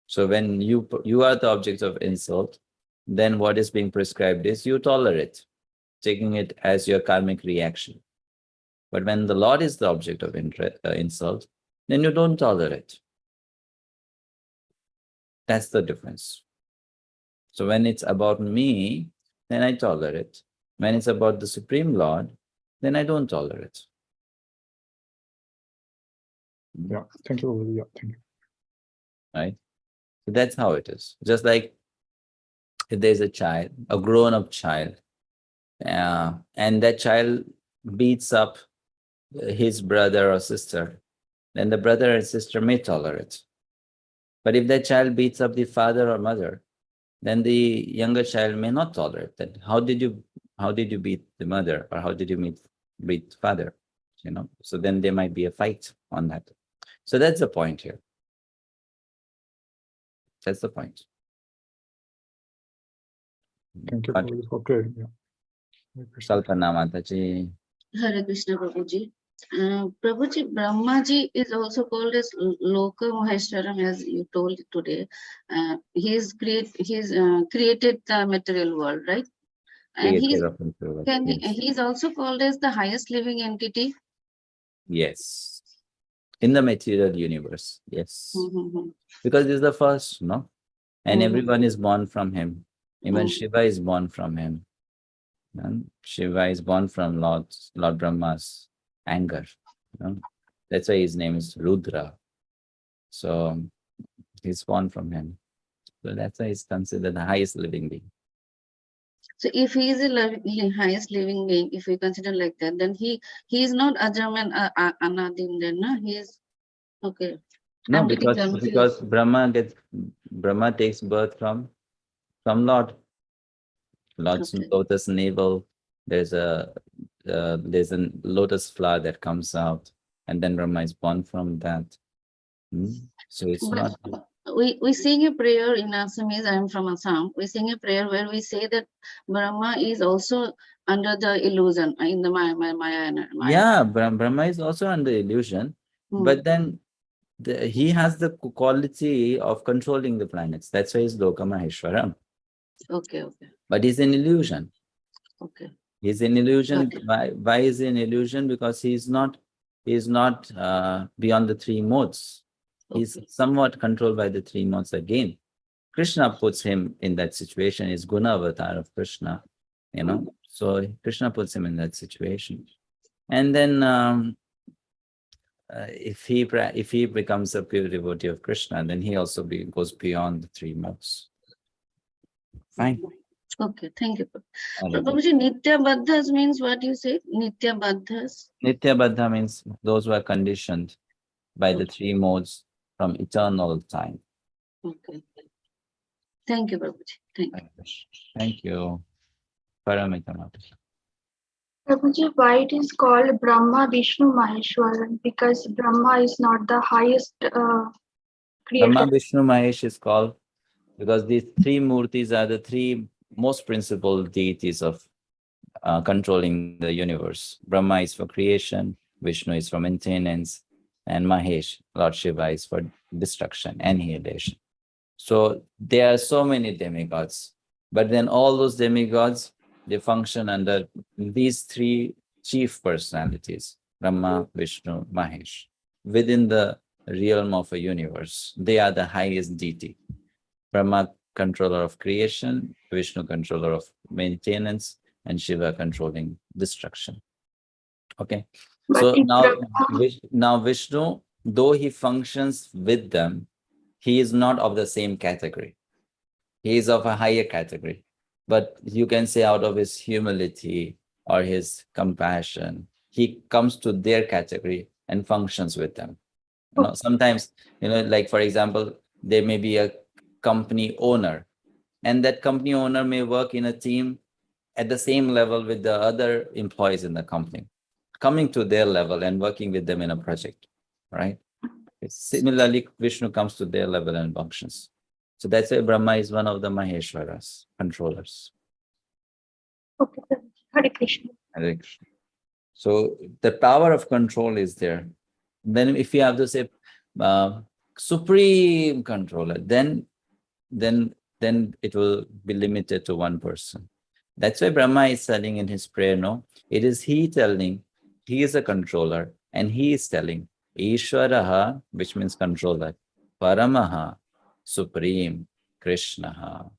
So when you are the object of insult, then what is being prescribed is you tolerate, taking it as your karmic reaction. But when the Lord is the object of insult, then you don't tolerate. That's the difference. So when it's about me, then I tolerate. When it's about the Supreme Lord, then I don't tolerate. Yeah, thank you. Yeah, thank you. Right? So that's how it is. Just like if there's a child, a grown-up child, and that child beats up his brother or sister, then the brother and sister may tolerate. But if that child beats up the father or mother, then the younger child may not tolerate that. How did you beat the mother, or how did you beat father? So then there might be a fight on that. So that's the point here. That's the point. Thank you for clearing. Yeah. Kalpana Mataji. Hare Krishna, Prabhuji. Prabhuji, Brahmaji is also called as Loka Maheshwaram, as you told today. He's created the material world, right? And he's also called as the highest living entity. Yes. In the material universe, yes. Because he's the first, no? And everyone is born from him. Even Shiva is born from him. And Shiva is born from Lord Brahma's anger. That's why his name is Rudra. So he's born from him. So that's why he's considered the highest living being. So if he is the highest living being, if we consider like that, then he is not Ajam and Anadim, then no? He is okay. No, because Brahma takes birth from Lord. Lord's lotus navel. There's a lotus flower that comes out, and then Brahma is born from that. So it's not. We sing a prayer in Assamese. I am from Assam. We sing a prayer where we say that Brahma is also under the illusion in the Maya. Yeah, Brahma is also under illusion, but then he has the quality of controlling the planets. That's why he's Loka Maheshwaram. Okay. But he's an illusion. Okay. He's an illusion. Why is he an illusion? Because he's not beyond the three modes. He's somewhat controlled by the three modes again. Krishna puts him in that situation. He's Guna avatar of Krishna, So Krishna puts him in that situation. And then if he becomes a pure devotee of Krishna, then he also goes beyond the three modes. Fine. Okay, thank you. Prabhuji, Nitya Baddhas means what you say? Nitya Baddhas? Nitya Baddha means those who are conditioned by the three modes from eternal time. Okay. Thank you, Prabhuji. Thank you. Thank you. Paramita. Prabhuji, why it is called Brahma, Vishnu, Maheshwaran? Because Brahma is not the highest creator. Brahma, Vishnu, Mahesh is called because these three murtis are the three most principal deities of controlling the universe. Brahma is for creation, Vishnu is for maintenance, and Mahesh, Lord Shiva, is for destruction, annihilation. So there are so many demigods, but then all those demigods, they function under these three chief personalities, Brahma, Vishnu, Mahesh. Within the realm of a universe, they are the highest deity. Brahma controller of creation, Vishnu controller of maintenance, and Shiva controlling destruction. Okay. But So if now Vishnu, though he functions with them, he is not of the same category. He is of a higher category. But you can say out of his humility or his compassion, he comes to their category and functions with them. You know, sometimes, like for example, there may be a company owner, and that company owner may work in a team at the same level with the other employees in the company, coming to their level and working with them in a project, right? Similarly, Vishnu comes to their level and functions. So that's why Brahma is one of the Maheshwaras, controllers. Okay, Hare Krishna. Hare Krishna. So the power of control is there. Then if you have to say supreme controller, then it will be limited to one person. That's why Brahma is telling in his prayer, no? It is he telling, he is a controller, and he is telling, Ishwaraha, which means controller, Paramaha, supreme, Krishnaha,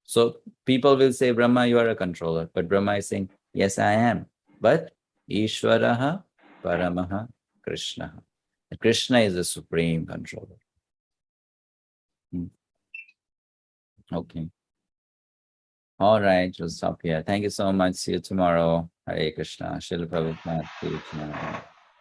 So people will say, Brahma, you are a controller. But Brahma is saying, yes, I am. But Ishwaraha, Paramaha, Krishnaha. Krishna is the supreme controller. Okay. All right, we'll stop here. Thank you so much. See you tomorrow. Hare Krishna. Srila Prabhupada. See you tomorrow.